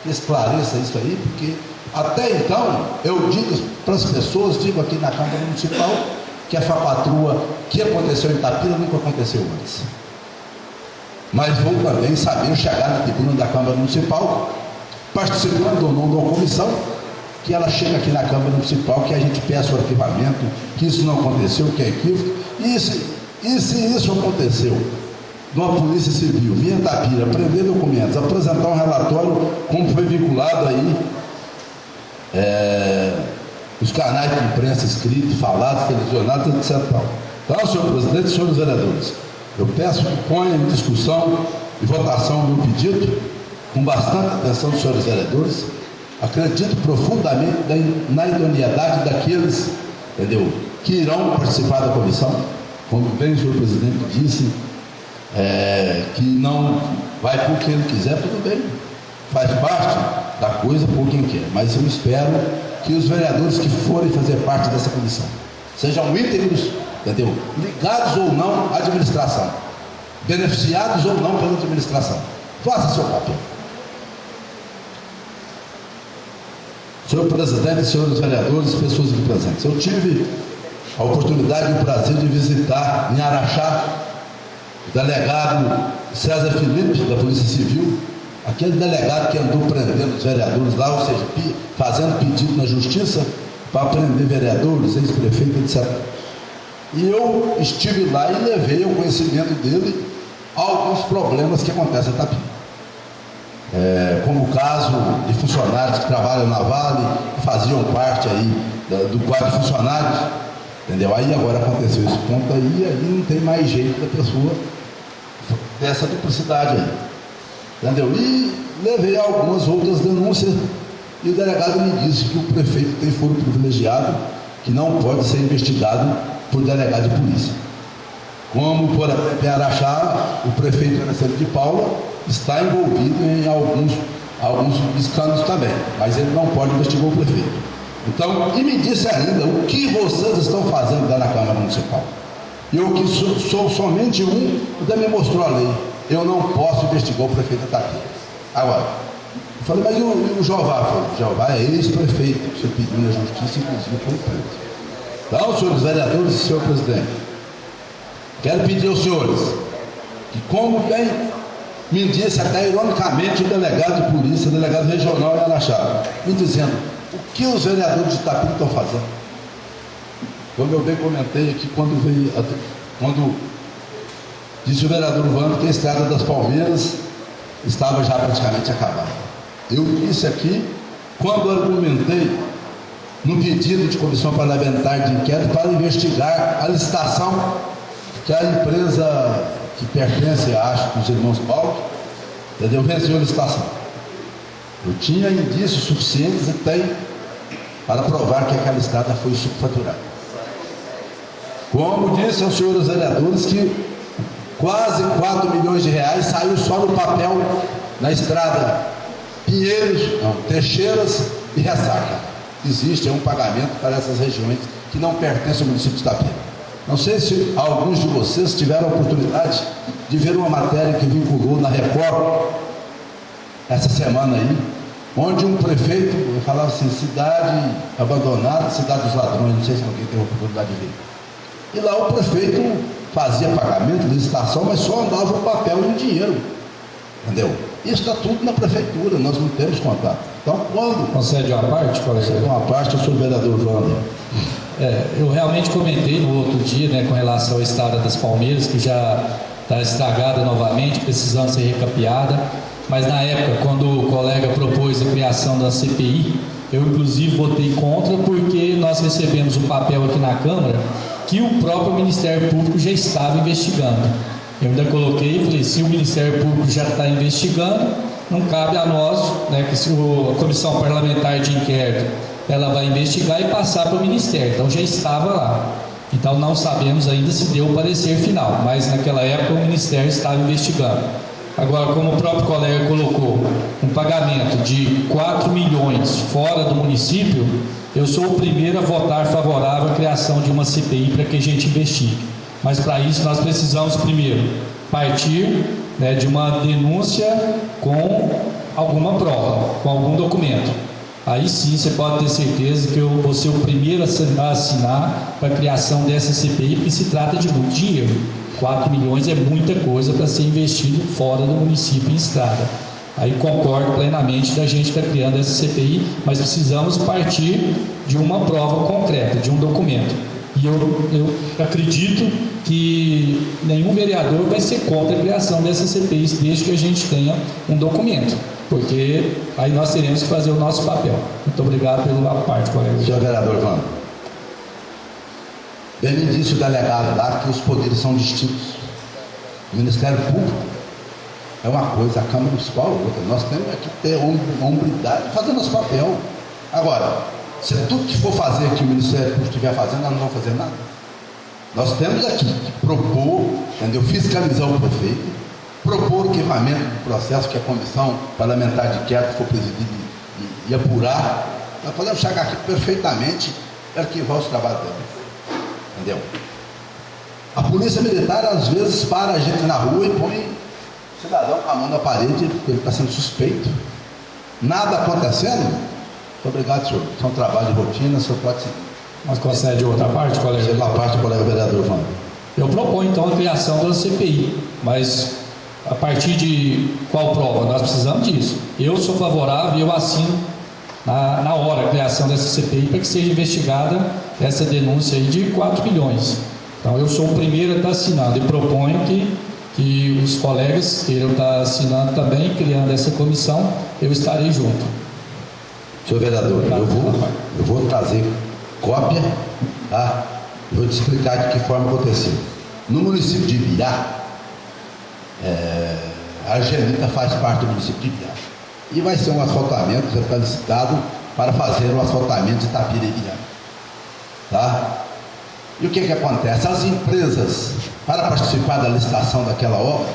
Esclareça isso aí, porque até então eu digo para as pessoas, digo aqui na Câmara Municipal, que a fapatrua que aconteceu em Tapira nunca aconteceu antes. Mas vou também saber chegar na tribuna da Câmara Municipal, participando ou não da comissão, que ela chega aqui na Câmara Municipal, que a gente peça o arquivamento, que isso não aconteceu, que é equívoco. E se isso aconteceu, numa Polícia Civil, via Tapira, prender documentos, apresentar um relatório, como foi vinculado aí, os canais de imprensa escritos, falados, televisionados, etc. Então, senhor presidente e senhores vereadores, eu peço que ponham em discussão e votação o meu pedido, com bastante atenção dos senhores vereadores. Acredito profundamente na idoneidade daqueles, entendeu, que irão participar da comissão, como bem o senhor presidente disse, que não vai por quem ele quiser, tudo bem, faz parte da coisa por quem quer, mas eu espero que os vereadores que forem fazer parte dessa comissão sejam íntegros, entendeu, ligados ou não à administração, beneficiados ou não pela administração. Faça seu papel. Senhor presidente, senhores vereadores, pessoas aqui presentes, eu tive a oportunidade e o prazer de visitar em Araxá o delegado César Felipe, da Polícia Civil, aquele delegado que andou prendendo os vereadores lá, ou seja, fazendo pedido na justiça para prender vereadores, ex-prefeitos, etc. E eu estive lá e levei ao conhecimento dele alguns problemas que acontecem em Tapira. Como o caso de funcionários que trabalham na Vale, que faziam parte aí do quadro de funcionários, entendeu? Aí agora aconteceu esse ponto aí não tem mais jeito da pessoa dessa duplicidade aí, entendeu? E levei algumas outras denúncias e o delegado me disse que o prefeito tem foro privilegiado, que não pode ser investigado por delegado de polícia. Como, por exemplo, em Araxá, o prefeito Alessandro de Paula está envolvido em alguns escândalos também, mas ele não pode investigar o prefeito. Então, e me disse ainda o que vocês estão fazendo lá na Câmara Municipal. Eu que sou somente um, ainda me mostrou a lei. Eu não posso investigar o prefeito da Tapira. Agora, eu falei, mas e o Jeová? O Jeová é ex-prefeito, você pediu na justiça, inclusive foi preso. Então, senhores vereadores e senhor presidente, quero pedir aos senhores que, como bem me disse até ironicamente o delegado de polícia, o delegado regional em Araxá, me dizendo o que os vereadores de Tapira estão fazendo. Como eu bem comentei aqui, quando disse o vereador Vando que a estrada das Palmeiras estava já praticamente acabada. Eu disse aqui, quando argumentei no pedido de comissão parlamentar de inquérito para investigar a licitação que a empresa que pertence, acho, dos irmãos Paulo, entendeu? Venceu a licitação. Eu tinha indícios suficientes e tem para provar que aquela estrada foi subfaturada. Como disse aos senhores vereadores que quase 4 milhões de reais saiu só no papel na estrada Teixeiras e Ressaca. Existe um pagamento para essas regiões que não pertencem ao município de Tapira. Não sei se alguns de vocês tiveram a oportunidade de ver uma matéria que vinculou na Record essa semana aí, onde um prefeito falava assim, cidade abandonada, cidade dos ladrões, não sei se alguém teve a oportunidade de ver. E lá o prefeito fazia pagamento, licitação, mas só andava o papel e o dinheiro, entendeu? Isso está tudo na prefeitura, nós não temos contato. Então, quando... Concede uma parte, colega? Concede uma parte, eu sou o vereador Wander. Eu realmente comentei no outro dia, né, com relação à estrada das Palmeiras, que já está estragada novamente, precisando ser recapeada, mas na época, quando o colega propôs a criação da CPI, eu inclusive votei contra, porque nós recebemos um papel aqui na Câmara que o próprio Ministério Público já estava investigando. Eu ainda coloquei e falei, se o Ministério Público já está investigando, não cabe a nós, né, que se a Comissão Parlamentar de Inquérito ela vai investigar e passar para o Ministério. Então já estava lá. Então não sabemos ainda se deu o parecer final, mas naquela época o Ministério estava investigando. Agora, como o próprio colega colocou, um pagamento de 4 milhões fora do município, eu sou o primeiro a votar favorável à criação de uma CPI para que a gente investigue. Mas para isso nós precisamos primeiro partir, né, de uma denúncia com alguma prova, com algum documento. Aí sim você pode ter certeza que eu vou ser o primeiro a assinar para a criação dessa CPI, porque se trata de muito dinheiro. 4 milhões é muita coisa para ser investido fora do município em estrada. Aí concordo plenamente da gente estar criando essa CPI, mas precisamos partir de uma prova concreta, de um documento. E eu acredito que nenhum vereador vai ser contra a criação dessas CPIs, desde que a gente tenha um documento, porque aí nós teremos que fazer o nosso papel. Muito obrigado pela parte, colega. Senhor vereador Vando, bem me disse o delegado lá que os poderes são distintos. O Ministério Público é uma coisa, a Câmara Municipal é outra. Nós temos que ter hombridade de fazer nosso papel. Agora, se tudo que for fazer que o Ministério Público estiver fazendo, nós não vamos fazer nada. Nós temos aqui que propor, entendeu? Fiscalizar o prefeito, propor o arquivamento do processo que a Comissão Parlamentar de Inquérito for presidida e apurar. Nós podemos chegar aqui perfeitamente e arquivar os trabalhos dele. Entendeu? A polícia militar às vezes para a gente na rua e põe o cidadão com a mão na parede porque ele está sendo suspeito. Nada acontecendo. Muito obrigado, senhor. Isso é um trabalho de rotina, o senhor pode seguir. Mas concede outra parte, colega? Segunda parte, colega vereador Vando. Eu proponho então a criação da CPI, mas a partir de qual prova? Nós precisamos disso. Eu sou favorável e eu assino na hora a criação dessa CPI para que seja investigada essa denúncia aí de 4 milhões. Então eu sou o primeiro a estar assinando e proponho que os colegas queiram estar assinando também, criando essa comissão, eu estarei junto. Senhor vereador, eu vou trazer cópia, tá? Eu vou te explicar de que forma aconteceu. No município de Ibiá, a Argelita faz parte do município de Ibiá. E vai ser um asfaltamento, já está licitado para fazer o asfaltamento de tapira e Ibiá. Tá? E o que acontece? As empresas, para participar da licitação daquela obra,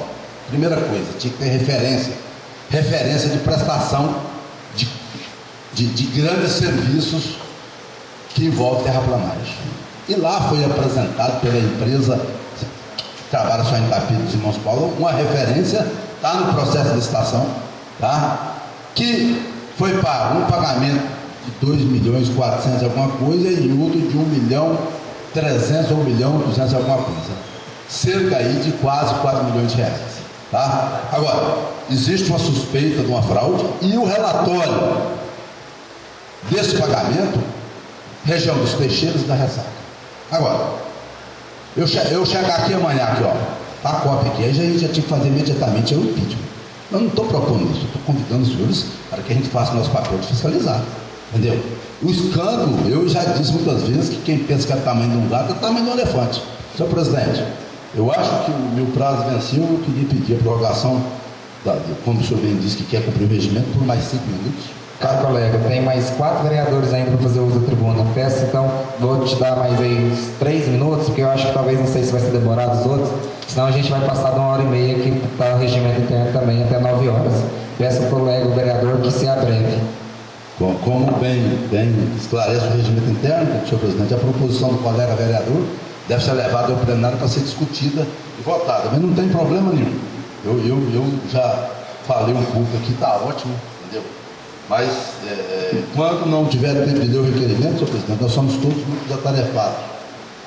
primeira coisa, tinha que ter referência de prestação de grandes serviços que envolvem terraplanagem. E lá foi apresentado pela empresa que trabalha só em Tapira dos Irmãos Paulo, uma referência, está no processo de licitação, tá? Que foi pago um pagamento de 2 milhões 400 alguma coisa e outro de 1 milhão 300 ou 1 milhão 200 alguma coisa. Cerca aí de quase 4 milhões de reais. Tá? Agora, existe uma suspeita de uma fraude e o relatório desse pagamento, região dos Peixeiros e da Ressaca. Agora, eu chegar aqui amanhã, aqui, ó, tá a cópia aqui, aí a gente já tinha que fazer imediatamente o impeachment. Eu não estou propondo isso, estou convidando os senhores para que a gente faça o nosso papel de fiscalizar. Entendeu? O escândalo, eu já disse muitas vezes que quem pensa que é o tamanho de um gato é o tamanho de um elefante. Senhor presidente, eu acho que o meu prazo venceu, eu queria pedir a prorrogação, como o senhor bem disse que quer cumprir o regimento, por mais 5 minutos. Caro colega, tem mais 4 vereadores ainda para fazer uso da tribuna. Peço, então, vou te dar mais aí uns 3 minutos, porque eu acho que talvez, não sei se vai ser demorado os outros, senão a gente vai passar de 1h30 que está o regimento interno também, até 9 horas. Peço ao colega, o vereador, que se abreve. Bom, como bem esclarece o regimento interno, senhor presidente, a proposição do colega vereador deve ser levada ao plenário para ser discutida e votada, mas não tem problema nenhum. Eu já falei um pouco aqui, está ótimo, entendeu? Mas quando não tiver tempo de ler o requerimento, senhor presidente, nós somos todos muito atarefados,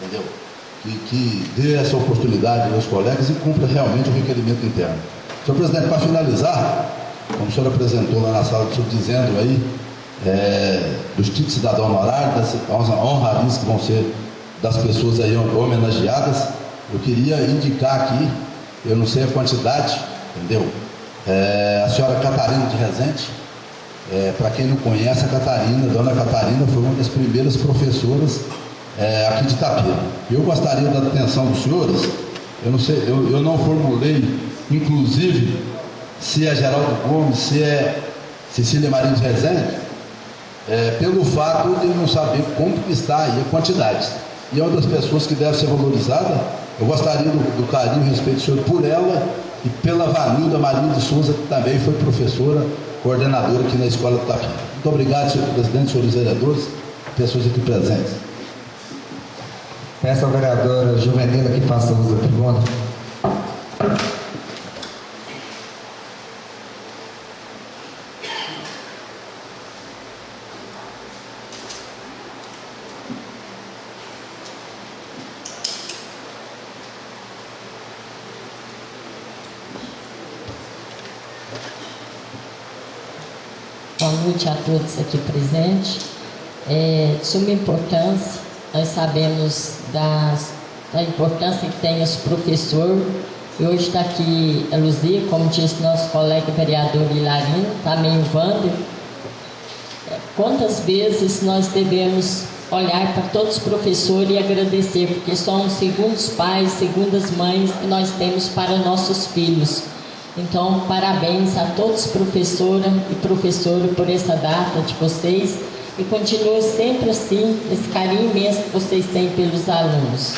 entendeu? Que dê essa oportunidade aos colegas e cumpra realmente o requerimento interno. Senhor presidente, para finalizar, como o senhor apresentou lá na sala, o senhor dizendo aí dos títulos de cidadão honorário, das honrarias que vão ser das pessoas aí homenageadas, eu queria indicar aqui, eu não sei a quantidade, entendeu? A senhora Catarina de Rezende, para quem não conhece, a Catarina, dona Catarina, foi uma das primeiras professoras aqui de Tapira. Eu gostaria da atenção dos senhores, eu não sei, eu não formulei, inclusive, se é Geraldo Gomes, se é Cecília Maria de Rezende, pelo fato de não saber como está aí a quantidade. E é uma das pessoas que deve ser valorizada. Eu gostaria do carinho e respeito do senhor por ela e pela Vanilda Maria de Souza, que também foi professora, coordenadora aqui na Escola do Tapira. Muito obrigado, senhor presidente, senhores vereadores, pessoas aqui presentes. Peço ao vereador Juvenila que faça uso da tribuna. Boa noite a todos aqui presentes. De suma importância, nós sabemos da importância que tem esse professor. E hoje está aqui a Luzia, como disse nosso colega vereador Hilarino, também o Wander. Quantas vezes nós devemos olhar para todos os professores e agradecer, porque são segundos pais, segundas mães que nós temos para nossos filhos. Então, parabéns a todos os professoras e professores por essa data de vocês e continue sempre assim, esse carinho imenso que vocês têm pelos alunos.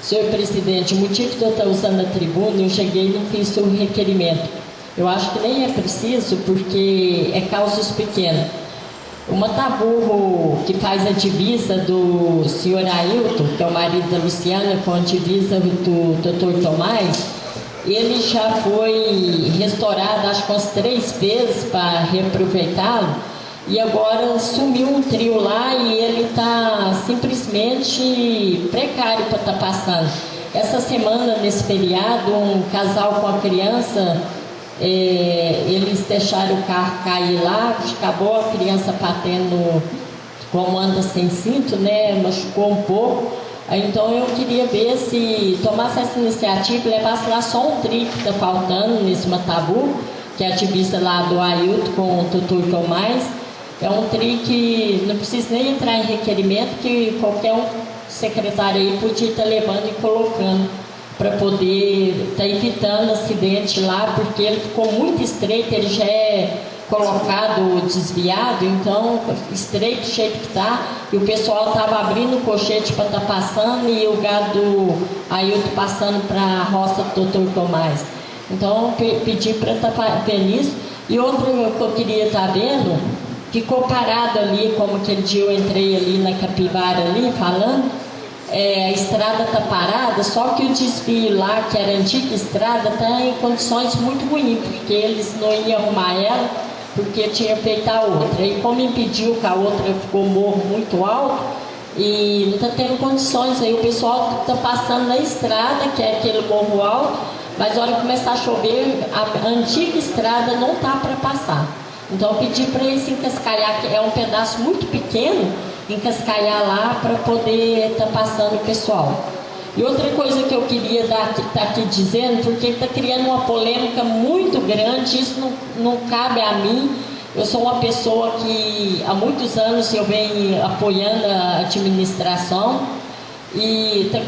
Senhor presidente, o motivo de eu estar usando a tribuna, eu cheguei e não fiz o requerimento. Eu acho que nem é preciso, porque é causas pequenas. O Mataburro, que faz a divisa do senhor Ailton, que é o marido da Luciana, com a divisa do Dr. Tomás, ele já foi restaurado, acho que umas 3 vezes para reaproveitá-lo, e agora sumiu um trio lá e ele está simplesmente precário para estar passando. Essa semana, nesse feriado, um casal com a criança, eles deixaram o carro cair lá, acabou a criança batendo, como anda sem cinto, né, machucou um pouco. Então eu queria ver se tomasse essa iniciativa e levasse lá só um trio que está faltando nesse Matabu, que é a divisa lá do Ailton com o Dr. Tomás. É um trio que não precisa nem entrar em requerimento, que qualquer secretário aí podia estar levando e colocando, para poder estar evitando acidente lá, porque ele ficou muito estreito, ele já é colocado desviado, então estreito, cheio que está, e o pessoal estava abrindo o colchete para estar passando e o gado Ailton passando para a roça do Dr. Tomás. Então pedi para estar feliz. E outro que eu queria estar vendo, ficou parado ali, como aquele dia eu entrei ali na capivara ali falando, a estrada está parada, só que o desvio lá, que era a antiga estrada, está em condições muito ruins, porque eles não iam arrumar ela, porque tinha feito a outra. E como impediu que a outra ficou morro muito alto, e não está tendo condições, aí o pessoal está passando na estrada, que é aquele morro alto, mas a hora que começar a chover, a antiga estrada não está para passar. Então eu pedi para eles encascalhar, que é um pedaço muito pequeno, encascalhar lá para poder estar passando o pessoal. E outra coisa que eu queria estar aqui dizendo, porque está criando uma polêmica muito grande, isso não cabe a mim. Eu sou uma pessoa que há muitos anos eu venho apoiando a administração e está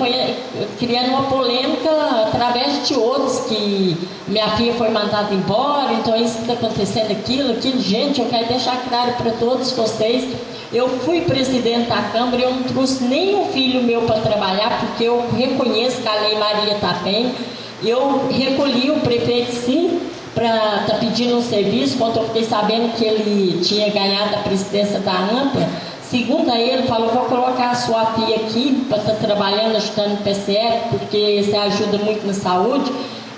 criando uma polêmica através de outros, que minha filha foi mandada embora, então isso está acontecendo, aquilo. Gente, eu quero deixar claro para todos vocês, eu fui presidente da Câmara, eu não trouxe nenhum filho meu para trabalhar, porque eu reconheço que a Lei Maria está bem. Eu recolhi o prefeito, sim, para estar pedindo um serviço, quando eu fiquei sabendo que ele tinha ganhado a presidência da AMPA. Segundo ele, falou, vou colocar a sua filha aqui para estar trabalhando, ajudando o PCR, porque você ajuda muito na saúde.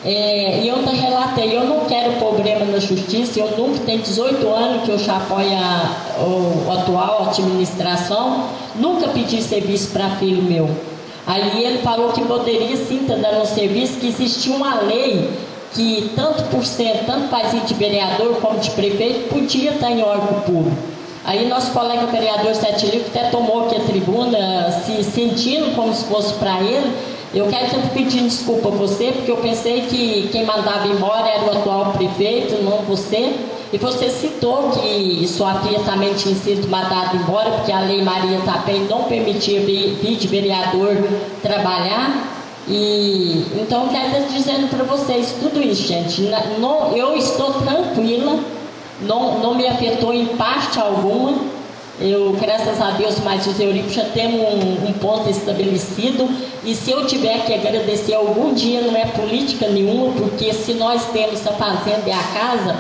E eu te relatei, eu não quero problema na justiça, eu nunca, tenho 18 anos que eu já apoio a atual administração, nunca pedi serviço para filho meu. Aí ele falou que poderia sim estar dando um serviço, que existia uma lei que tanto por cento, tanto fazia de vereador como de prefeito, podia estar em órgão público. Aí nosso colega vereador Sete Lico até tomou aqui a tribuna, se sentindo como se fosse para ele. Eu quero estar pedindo desculpa a você, porque eu pensei que quem mandava embora era o atual prefeito, não você. E você citou que sua filha também tinha sido mandada embora, porque a Lei Maria também não permitia vir de vereador trabalhar. E então eu quero estar dizendo para vocês tudo isso, gente. Eu estou tranquila, não me afetou em parte alguma. Eu, graças a Deus, mais os Euripos já temos um ponto estabelecido, e se eu tiver que agradecer algum dia, não é política nenhuma, porque se nós temos a fazenda e a casa,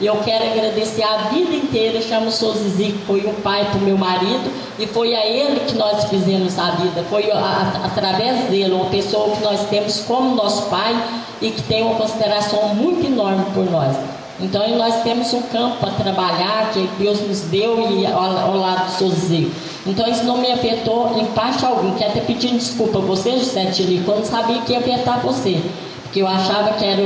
eu quero agradecer a vida inteira. Chamo o Sr. Zizi, que foi um pai para o meu marido, e foi a ele que nós fizemos a vida, foi através dele, uma pessoa que nós temos como nosso pai e que tem uma consideração muito enorme por nós. Então nós temos um campo para trabalhar, que Deus nos deu, e ao lado do Sr. Zizi. Então isso não me afetou em parte alguma. Quero até pedindo desculpa a você, José Tili, quando sabia que ia afetar você. Porque eu achava que era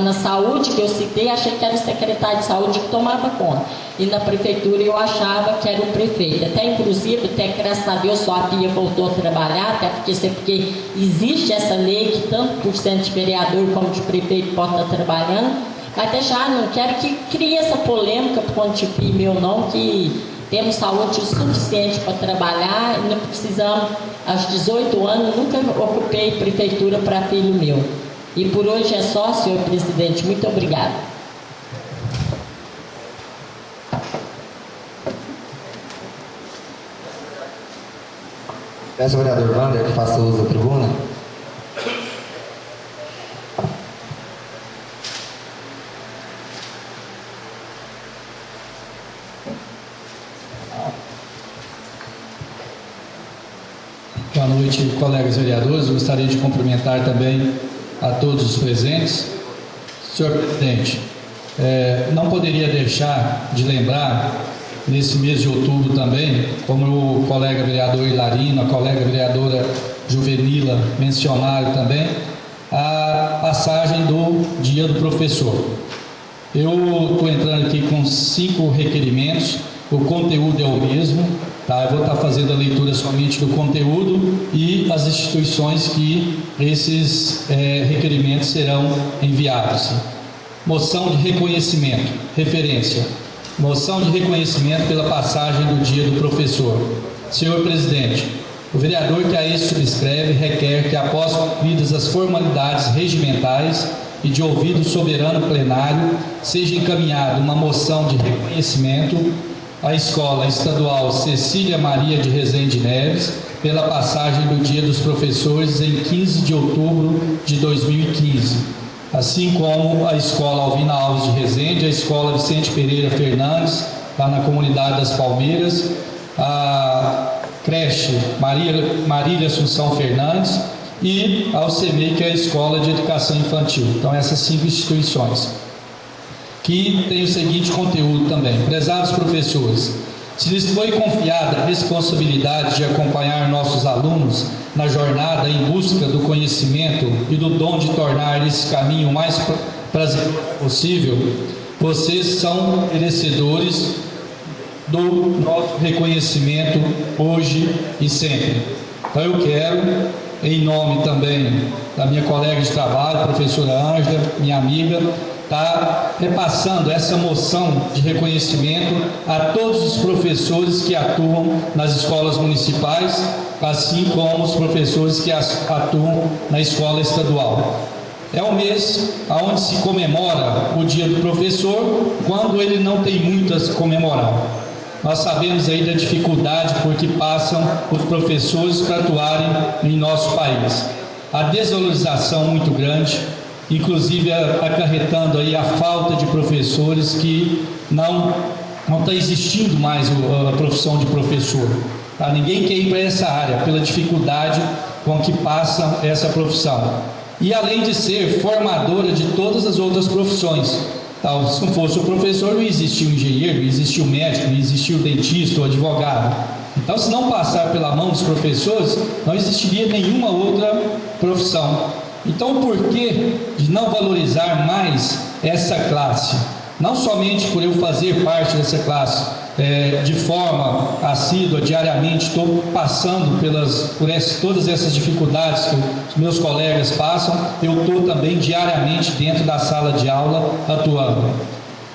na saúde que eu citei, achei que era o secretário de saúde que tomava conta. E na prefeitura eu achava que era o prefeito. Até inclusive, graças a Deus, só a Pia voltou a trabalhar, até porque existe essa lei que tanto por cento de vereador como de prefeito pode estar trabalhando. Mas deixar, não quero que crie essa polêmica por conta de filho meu não, que temos saúde o suficiente para trabalhar, não precisamos, aos 18 anos, nunca ocupei prefeitura para filho meu. E por hoje é só, senhor presidente. Muito obrigada. Peço ao vereador Wander que faça uso da tribuna. Boa noite, colegas vereadores. Eu gostaria de cumprimentar também a todos os presentes. Senhor presidente, não poderia deixar de lembrar, nesse mês de outubro também, como o colega vereador Hilarino, a colega vereadora Juvenila mencionaram também, a passagem do Dia do Professor. Eu estou entrando aqui com 5 requerimentos, o conteúdo é o mesmo, tá? Eu vou estar fazendo a leitura somente do conteúdo e as instituições que esses requerimentos serão enviados. Moção de reconhecimento, referência. Moção de reconhecimento pela passagem do Dia do Professor. Senhor presidente, o vereador que a este subscreve requer que, após concluídas as formalidades regimentais e de ouvido soberano plenário, seja encaminhada uma moção de reconhecimento à Escola Estadual Cecília Maria de Rezende Neves pela passagem do Dia dos Professores em 15 de outubro de 2015, assim como a Escola Alvina Alves de Rezende, a Escola Vicente Pereira Fernandes, lá na comunidade das Palmeiras, a creche Marília Assunção Fernandes e ao CEMEI, que é a Escola de Educação Infantil. Então, essas 5 instituições, que tem o seguinte conteúdo também. Prezados professores, se lhes foi confiada a responsabilidade de acompanhar nossos alunos na jornada em busca do conhecimento e do dom de tornar esse caminho o mais prazeroso possível, vocês são merecedores do nosso reconhecimento hoje e sempre. Então eu quero, em nome também da minha colega de trabalho, professora Ângela, minha amiga, está repassando essa moção de reconhecimento a todos os professores que atuam nas escolas municipais, assim como os professores que atuam na escola estadual. É um mês onde se comemora o Dia do Professor, quando ele não tem muito a se comemorar. Nós sabemos aí da dificuldade por que passam os professores para atuarem em nosso país. A desvalorização muito grande, inclusive acarretando aí a falta de professores, que não está existindo mais a profissão de professor. Tá? Ninguém quer ir para essa área pela dificuldade com que passa essa profissão. E além de ser formadora de todas as outras profissões. Tá? Se não fosse o professor, não existia o engenheiro, não existia o médico, não existia o dentista, o advogado. Então, se não passar pela mão dos professores, não existiria nenhuma outra profissão. Então, por que de não valorizar mais essa classe? Não somente por eu fazer parte dessa classe, de forma assídua, diariamente, estou passando por todas essas dificuldades que os meus colegas passam, eu estou também diariamente dentro da sala de aula atuando.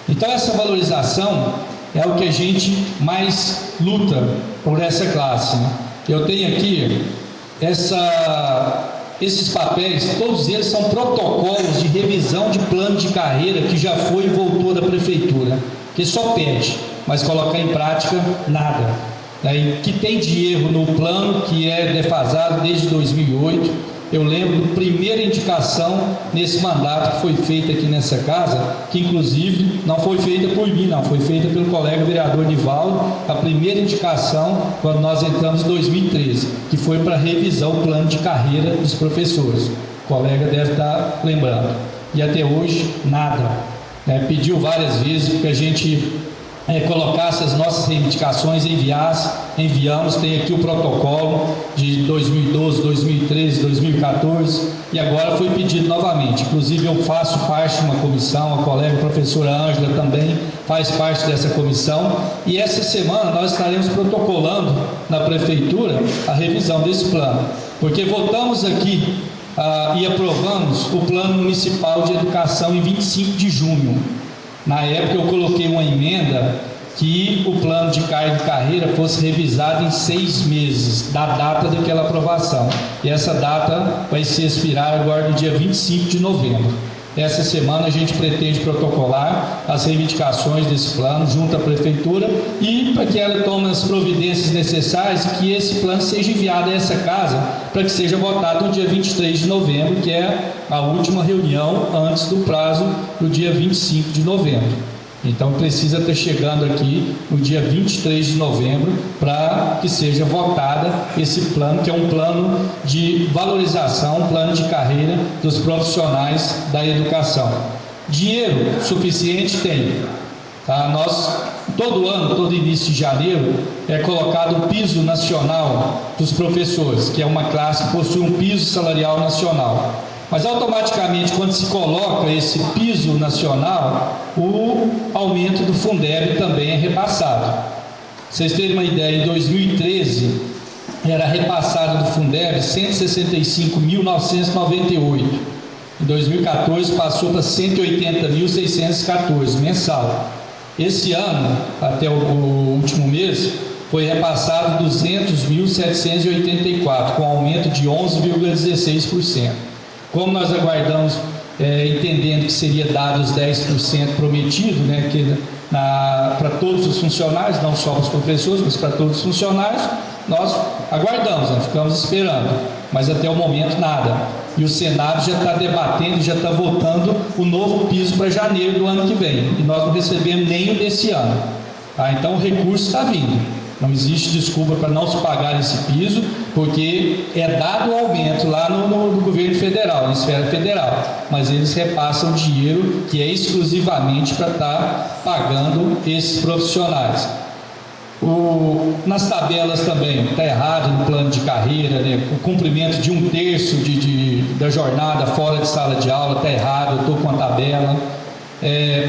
Então, essa valorização é o que a gente mais luta por essa classe. Eu tenho aqui esses papéis, todos eles são protocolos de revisão de plano de carreira que já foi e voltou da prefeitura, que só pede, mas colocar em prática, nada. Que tem de erro no plano, que é defasado desde 2008. Eu lembro da primeira indicação nesse mandato que foi feita aqui nessa casa, que inclusive não foi feita por mim, não, foi feita pelo colega vereador Nivaldo, a primeira indicação quando nós entramos em 2013, que foi para revisar o plano de carreira dos professores. O colega deve estar lembrando. E até hoje, nada. Pediu várias vezes, porque a gente colocasse as nossas reivindicações, enviamos, tem aqui o protocolo de 2012, 2013, 2014, e agora foi pedido novamente. Inclusive eu faço parte de uma comissão, a colega professora Ângela também faz parte dessa comissão, e essa semana nós estaremos protocolando na prefeitura a revisão desse plano, porque votamos aqui e aprovamos o plano municipal de educação em 25 de junho. Na época eu coloquei uma emenda que o plano de carreira fosse revisado em 6 meses da data daquela aprovação. E essa data vai se expirar agora no dia 25 de novembro. Essa semana a gente pretende protocolar as reivindicações desse plano junto à prefeitura e para que ela tome as providências necessárias e que esse plano seja enviado a essa casa para que seja votado no dia 23 de novembro, que é a última reunião antes do prazo do dia 25 de novembro. Então precisa estar chegando aqui no dia 23 de novembro para que seja votada esse plano, que é um plano de valorização, um plano de carreira dos profissionais da educação. Dinheiro suficiente tem. Tá? Nós, todo ano, todo início de janeiro, é colocado o piso nacional dos professores, que é uma classe que possui um piso salarial nacional. Mas automaticamente, quando se coloca esse piso nacional, o aumento do Fundeb também é repassado. Vocês terem uma ideia, em 2013 era repassado do Fundeb 165.998. Em 2014 passou para 180.614 mensal. Esse ano, até o último mês, foi repassado 200.784, com aumento de 11,16%. Como nós aguardamos, entendendo que seria dado os 10% prometido, né, para todos os funcionários, não só para os professores, mas para todos os funcionários, nós aguardamos, né, ficamos esperando, mas até o momento nada. E o Senado já está debatendo, já está votando o novo piso para janeiro do ano que vem, e nós não recebemos nem o desse ano. Tá? Então o recurso está vindo. Não existe desculpa para não se pagar esse piso, porque é dado o aumento lá no governo federal, na esfera federal, mas eles repassam dinheiro que é exclusivamente para estar pagando esses profissionais. Nas tabelas também está errado no plano de carreira, né? O cumprimento de 1/3 da jornada fora de sala de aula está errado, eu estou com a tabela.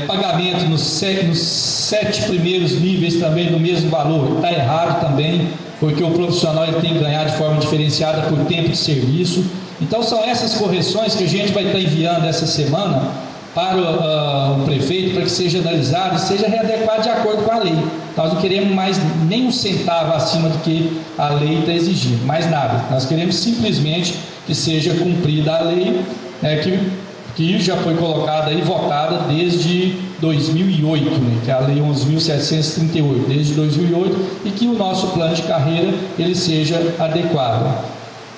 Pagamento nos 7 primeiros níveis também do mesmo valor, está errado também, porque o profissional ele tem que ganhar de forma diferenciada por tempo de serviço. Então são essas correções que a gente vai estar enviando essa semana para o prefeito, para que seja analisado e seja readequado de acordo com a lei. Nós não queremos mais nem um centavo acima do que a lei está exigindo, mais nada. Nós queremos simplesmente que seja cumprida a lei, que já foi colocada e votada desde 2008, né, que é a Lei 11.738, desde 2008, e que o nosso plano de carreira ele seja adequado.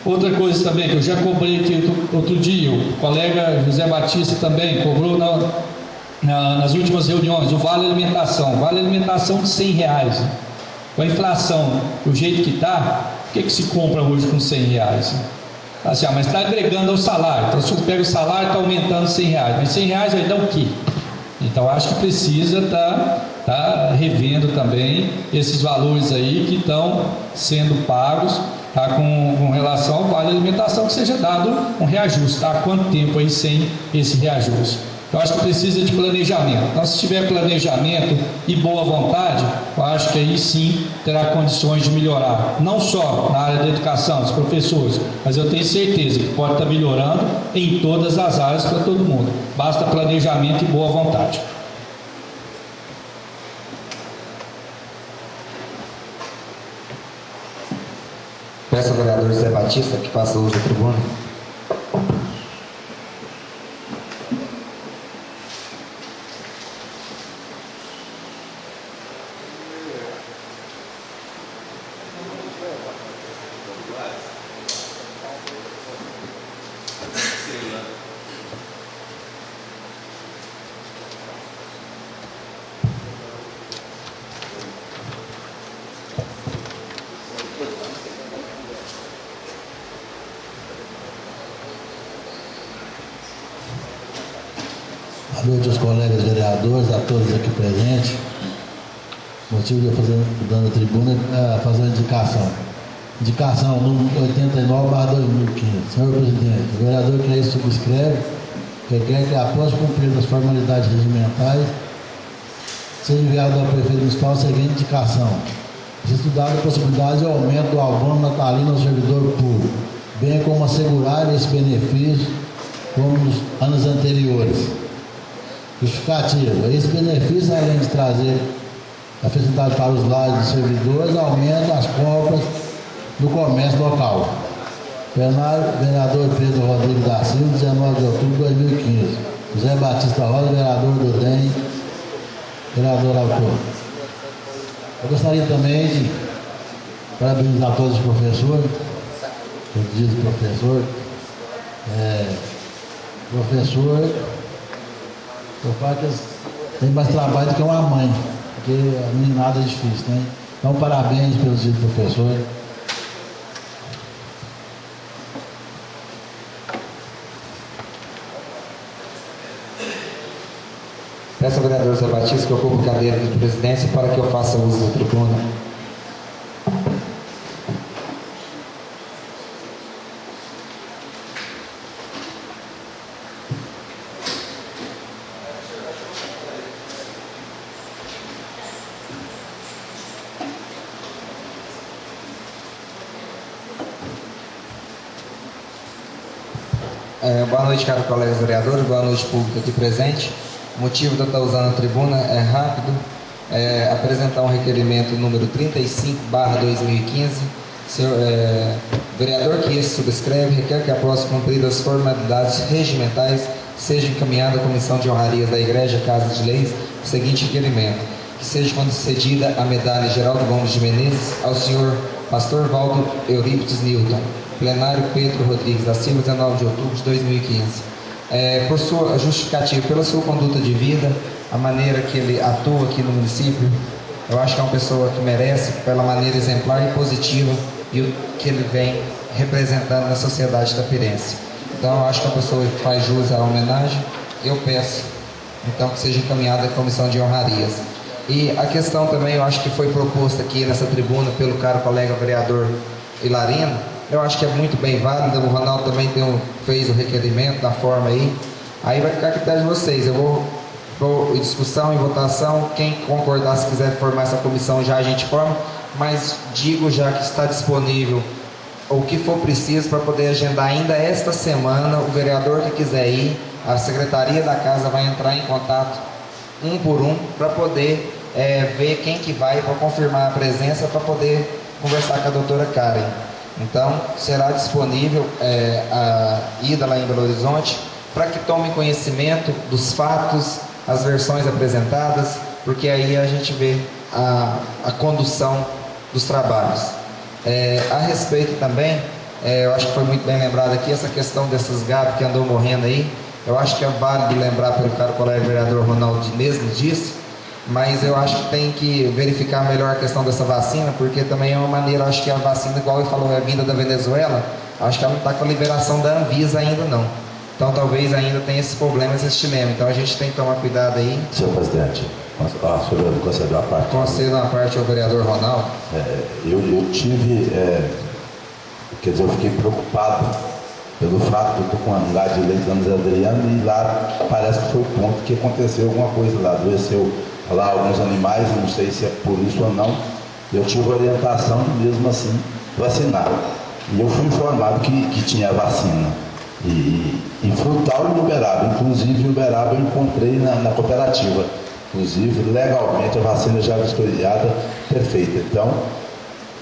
Outra coisa também que eu já cobrei aqui outro dia, o colega José Batista também cobrou nas últimas reuniões, o Vale Alimentação de R$100. Né? Com a inflação do jeito que está, o que se compra hoje com R$100? Né? Assim, mas está agregando ao salário. Então, se você pega o salário, está aumentando R$100. Mas R$100 vai dar o quê? Então, acho que precisa estar revendo também esses valores aí que estão sendo pagos, tá, com relação ao vale alimentação, que seja dado um reajuste. Tá? Há quanto tempo aí sem esse reajuste? Eu acho que precisa de planejamento. Então, se tiver planejamento e boa vontade, eu acho que aí sim terá condições de melhorar. Não só na área da educação, dos professores, mas eu tenho certeza que pode estar melhorando em todas as áreas para todo mundo. Basta planejamento e boa vontade. Peço ao vereador José Batista que faça uso da tribuna. Boa noite aos colegas vereadores, a todos aqui presentes. motivo de eu fazer dando a tribuna é fazer a indicação. Indicação número 89/2015. Senhor presidente, o vereador que aí subscreve requer que, após cumprir as formalidades regimentais, seja enviado ao prefeito municipal a seguinte indicação: estudada a possibilidade de aumento do abono natalino ao servidor público, bem como assegurar esse benefício como nos anos anteriores. Justificativa: esse benefício, além de trazer a felicidade para os lares dos servidores, aumenta as compras do comércio local. Plenário, vereador Pedro Rodrigues da Silva, 19 de outubro de 2015. José Batista Rosa, vereador do DEM, vereador autor. Eu gostaria também de parabenizar todos os professores, eu digo professor, eu falo que eles têm mais trabalho do que uma mãe, porque a meninada é difícil, né? Então, parabéns pelos dias do professor. Peço ao vereador Zé Batista que ocupe a cadeira de presidência para que eu faça uso da tribuna. Boa noite, caros colegas vereadores, boa noite, público aqui presente. O motivo de eu estar usando a tribuna é rápido, apresentar um requerimento número 35/2015. Vereador que esse subscreve requer que, após cumpridas as formalidades regimentais, seja encaminhada à Comissão de Honrarias da Igreja Casa de Leis o seguinte requerimento: que seja concedida a medalha Geraldo Gomes de Menezes ao senhor Pastor Valdo Eurípides Newton. Plenário Pedro Rodrigues da Silva, 19 de outubro de 2015. Por sua justificativa, pela sua conduta de vida, a maneira que ele atua aqui no município, eu acho que é uma pessoa que merece, pela maneira exemplar e positiva e o que ele vem representando na sociedade tapirense. Então, eu acho que a pessoa que faz jus à homenagem, eu peço, então, que seja encaminhada à Comissão de Honrarias. E a questão também, eu acho que foi proposta aqui nessa tribuna pelo caro colega vereador Hilarino, eu acho que é muito bem válida. O Ronaldo também fez o requerimento da forma aí. Aí vai ficar a critério de vocês. Eu vou em discussão, em votação. Quem concordar, se quiser formar essa comissão, já a gente forma. Mas digo já que está disponível o que for preciso para poder agendar ainda esta semana. O vereador que quiser ir, a secretaria da casa vai entrar em contato um por um para poder ver quem que vai, para confirmar a presença, para poder conversar com a doutora Karen. Então, será disponível a ida lá em Belo Horizonte para que tomem conhecimento dos fatos, as versões apresentadas, porque aí a gente vê a condução dos trabalhos. A respeito também, eu acho que foi muito bem lembrado aqui, essa questão dessas gatos que andou morrendo aí, eu acho que é válido lembrar pelo caro colega vereador Ronaldo mesmo disso, mas eu acho que tem que verificar melhor a questão dessa vacina, porque também é uma maneira, acho que a vacina, igual ele falou, é vinda da Venezuela, acho que ela não está com a liberação da Anvisa ainda não. Então talvez ainda tenha esses problemas, esse dilema. Então a gente tem que tomar cuidado aí. Senhor presidente, conceder uma parte. Conceda uma parte ao vereador Ronaldo. Eu tive, quer dizer, eu fiquei preocupado pelo fato que eu estou com um lugar de leite da Zé Adriano e lá parece que foi o ponto que aconteceu alguma coisa lá, adoeceu lá alguns animais, não sei se é por isso ou não. Eu tive orientação de mesmo assim vacinar. E eu fui informado que tinha vacina. E frutal e Uberaba, inclusive Uberaba eu encontrei na cooperativa. Inclusive, legalmente a vacina já vistoriada, perfeita. Então,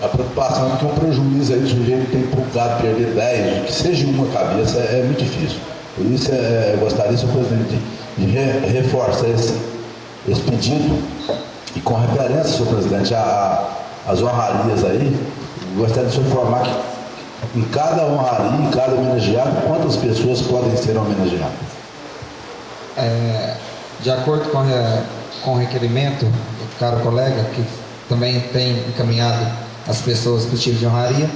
a preocupação é que é um prejuízo aí, o sujeito tem procurado perder 10, que seja uma cabeça, é muito difícil. Por isso, eu gostaria, senhor presidente, de reforçar esse pedido e com referência, senhor presidente, às honrarias aí, gostaria de informar que em cada honraria, em cada homenageado, quantas pessoas podem ser homenageadas? De acordo com o requerimento do caro colega, que também tem encaminhado as pessoas para o tipo de honraria,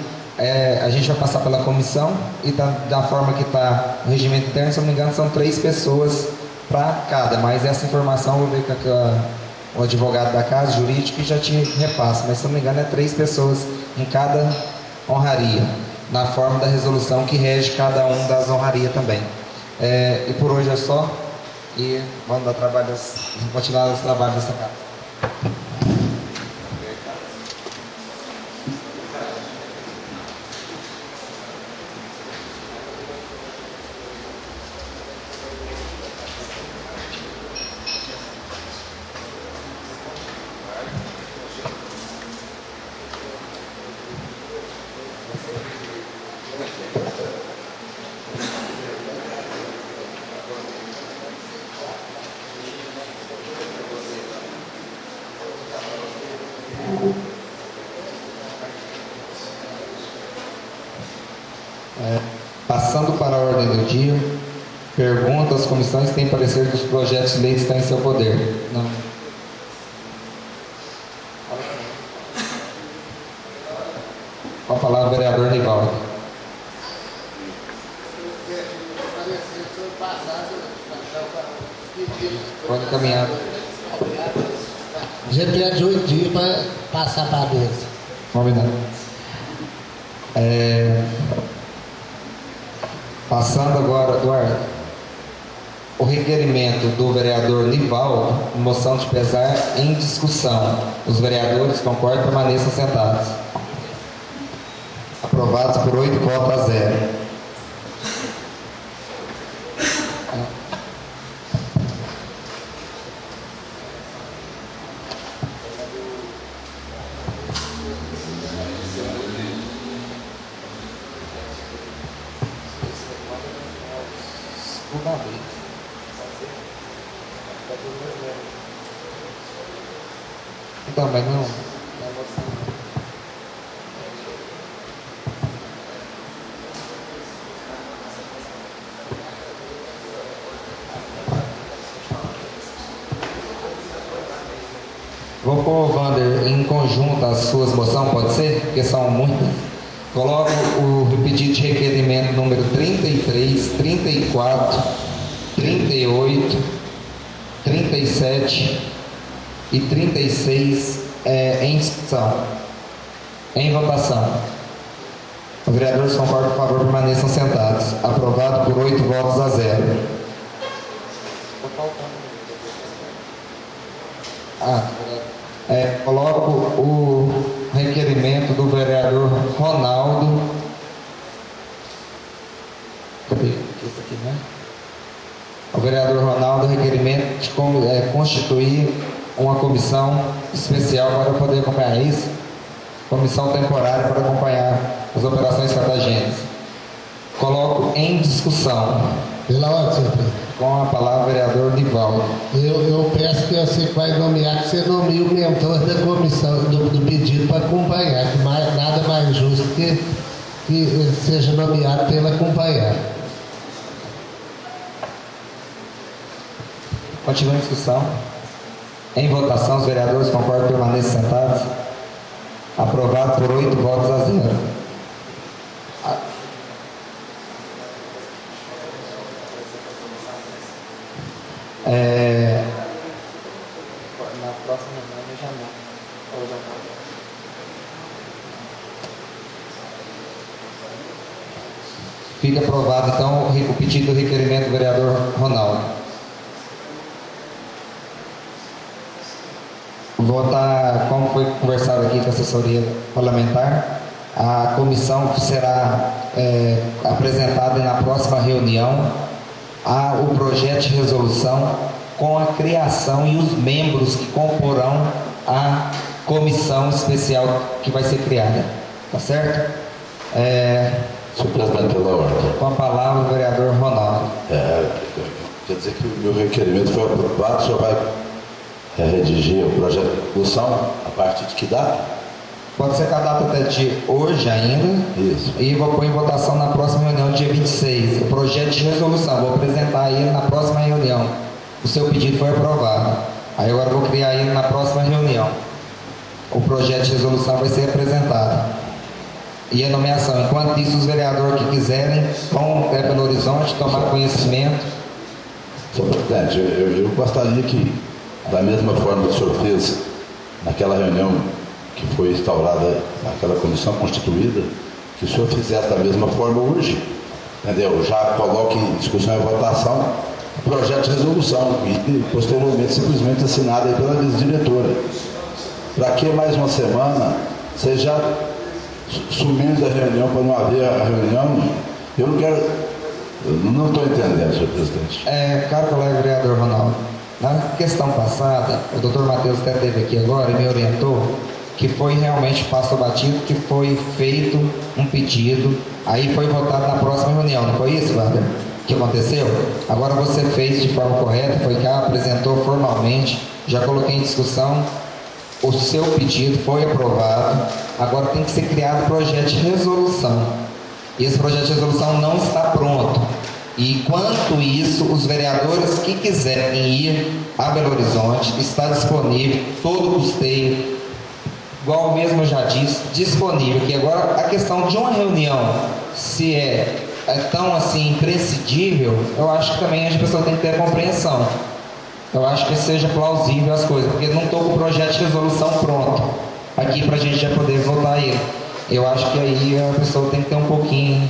a gente vai passar pela comissão e da forma que está o regimento interno, se não me engano, são 3 pessoas para cada, mas essa informação eu vou ver com o advogado da casa, jurídico, e já tinha repasse, mas se não me engano é 3 pessoas em cada honraria, na forma da resolução que rege cada um das honrarias também. E por hoje é só, e vamos dar continuar os trabalhos dessa casa. Passando para a ordem do dia, pergunta às comissões se têm parecer dos projetos de lei que estão em seu poder. Não. Com a palavra o vereador Nivaldo. Pode caminhar. Já pede 8 dias para passar para a mesa. Combinado. Passando agora, Eduardo, o requerimento do vereador Nivaldo, moção de pesar em discussão. Os vereadores concordam, permaneçam sentados. Aprovados por 8 votos a 0. Então, mas não. Vou pôr, Wander, em conjunto as suas moções, pode ser? Porque são muitas. Coloco o pedido de requerimento número 33, 34, 38, 37 e 36 em discussão, em votação. Os vereadores concordam, por favor, permaneçam sentados. Aprovado por 8 votos a 0. Coloco o requerimento do vereador Ronaldo. Cadê? Isso aqui, né? O vereador Ronaldo, requerimento de constituir uma comissão especial para poder acompanhar isso. Comissão temporária para acompanhar as operações catagênicas. Coloco em discussão. Pela ordem, senhor presidente. Com a palavra o vereador Nivaldo. Eu peço que você vai nomear, que você nomeie o mentor da comissão, do pedido para acompanhar, que nada mais justo que seja nomeado pela acompanhar. Continua em discussão. Em votação, os vereadores concordam, permaneçam sentados. Aprovado por 8 votos a 0. Na próxima reunião já não. Fica aprovado então o pedido do requerimento do vereador Ronaldo. Votar, como foi conversado aqui com a assessoria parlamentar, a comissão será apresentada na próxima reunião o projeto de resolução com a criação e os membros que comporão a comissão especial que vai ser criada. Tá certo? Senhor presidente, pela ordem. Com a palavra o vereador Ronaldo. Quer dizer que o meu requerimento foi aprovado, o senhor vai redigir o projeto de resolução a partir de que data? Pode ser com a data até de hoje ainda. Isso. E vou pôr em votação na próxima reunião, dia 26. O projeto de resolução, vou apresentar ele na próxima reunião. O seu pedido foi aprovado. Aí agora eu vou criar ele na próxima reunião. O projeto de resolução vai ser apresentado. E a nomeação. Enquanto isso, os vereadores que quiserem vão até Belo Horizonte tomar conhecimento. Senhor presidente, eu gostaria que da mesma forma que o senhor fez naquela reunião que foi instaurada, aquela comissão constituída, que o senhor fizesse da mesma forma hoje, entendeu? Já coloque em discussão e votação o projeto de resolução e posteriormente simplesmente assinado aí pela vice-diretora. Para que mais uma semana vocês já sumiram da reunião para não haver a reunião? Eu não quero, não estou entendendo, senhor presidente. Caro colega vereador Ronaldo, na questão passada, o doutor Matheus até esteve aqui agora e me orientou que foi realmente passo batido, que foi feito um pedido, aí foi votado na próxima reunião, não foi isso, Wander? Que aconteceu? Agora você fez de forma correta, foi cá, apresentou formalmente, já coloquei em discussão, o seu pedido foi aprovado, agora tem que ser criado projeto de resolução. E esse projeto de resolução não está pronto. E quanto isso, os vereadores que quiserem ir a Belo Horizonte, está disponível todo o custeio, igual mesmo eu já disse, disponível. Que agora a questão de uma reunião, se é tão assim imprescindível, eu acho que também as pessoas têm que ter compreensão. Eu acho que seja plausível as coisas, porque não estou com o projeto de resolução pronto aqui para a gente já poder votar ele. Eu acho que aí a pessoa tem que ter um pouquinho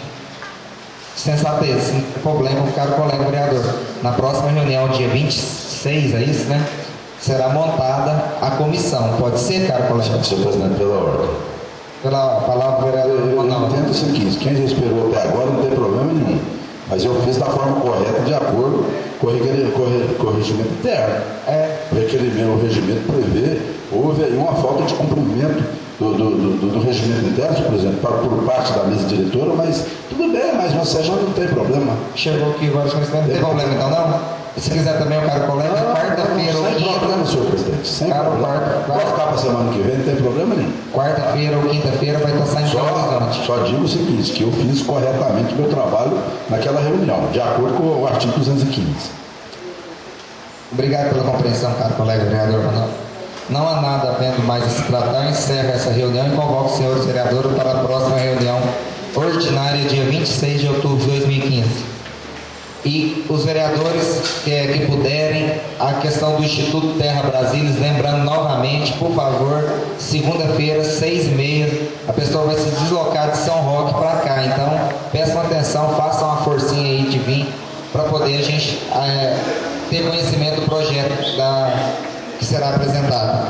de sensatez, sem problema, o caro colega vereador. Na próxima reunião, dia 26, é isso, né? Será montada a comissão. Pode ser, caro colega? Senhor presidente, pela ordem. Pela palavra, vereador. Eu entendo o seguinte, quem já esperou até agora não tem problema nenhum. Mas eu fiz da forma correta, de acordo com o regimento interno. O regimento prevê, houve aí uma falta de cumprimento do regimento interno, por exemplo, por parte da mesa diretora, mas tudo bem, mas você já não tem problema. Chegou aqui agora, não tem problema então não? Se quiser também o caro colega, quarta-feira ou Sem problema, senhor presidente, sem problema. Pode ficar para a semana que vem, não tem problema nenhum. Quarta-feira ou quinta-feira vai estar saindo Belo Horizonte. Só digo o seguinte, que eu fiz corretamente o meu trabalho naquela reunião, de acordo com o artigo 215. Obrigado pela compreensão, caro colega vereador Ronaldo. Não há nada havendo mais a se tratar, encerra essa reunião e convoco os senhores vereadores para a próxima reunião ordinária, dia 26 de outubro de 2015. E os vereadores que puderem, a questão do Instituto Terra Brasília, lembrando novamente, por favor, segunda-feira, 6h30, a pessoa vai se deslocar de São Roque para cá. Então, peçam atenção, façam uma forcinha aí de vir, para poder a gente ter conhecimento do projeto que será apresentado.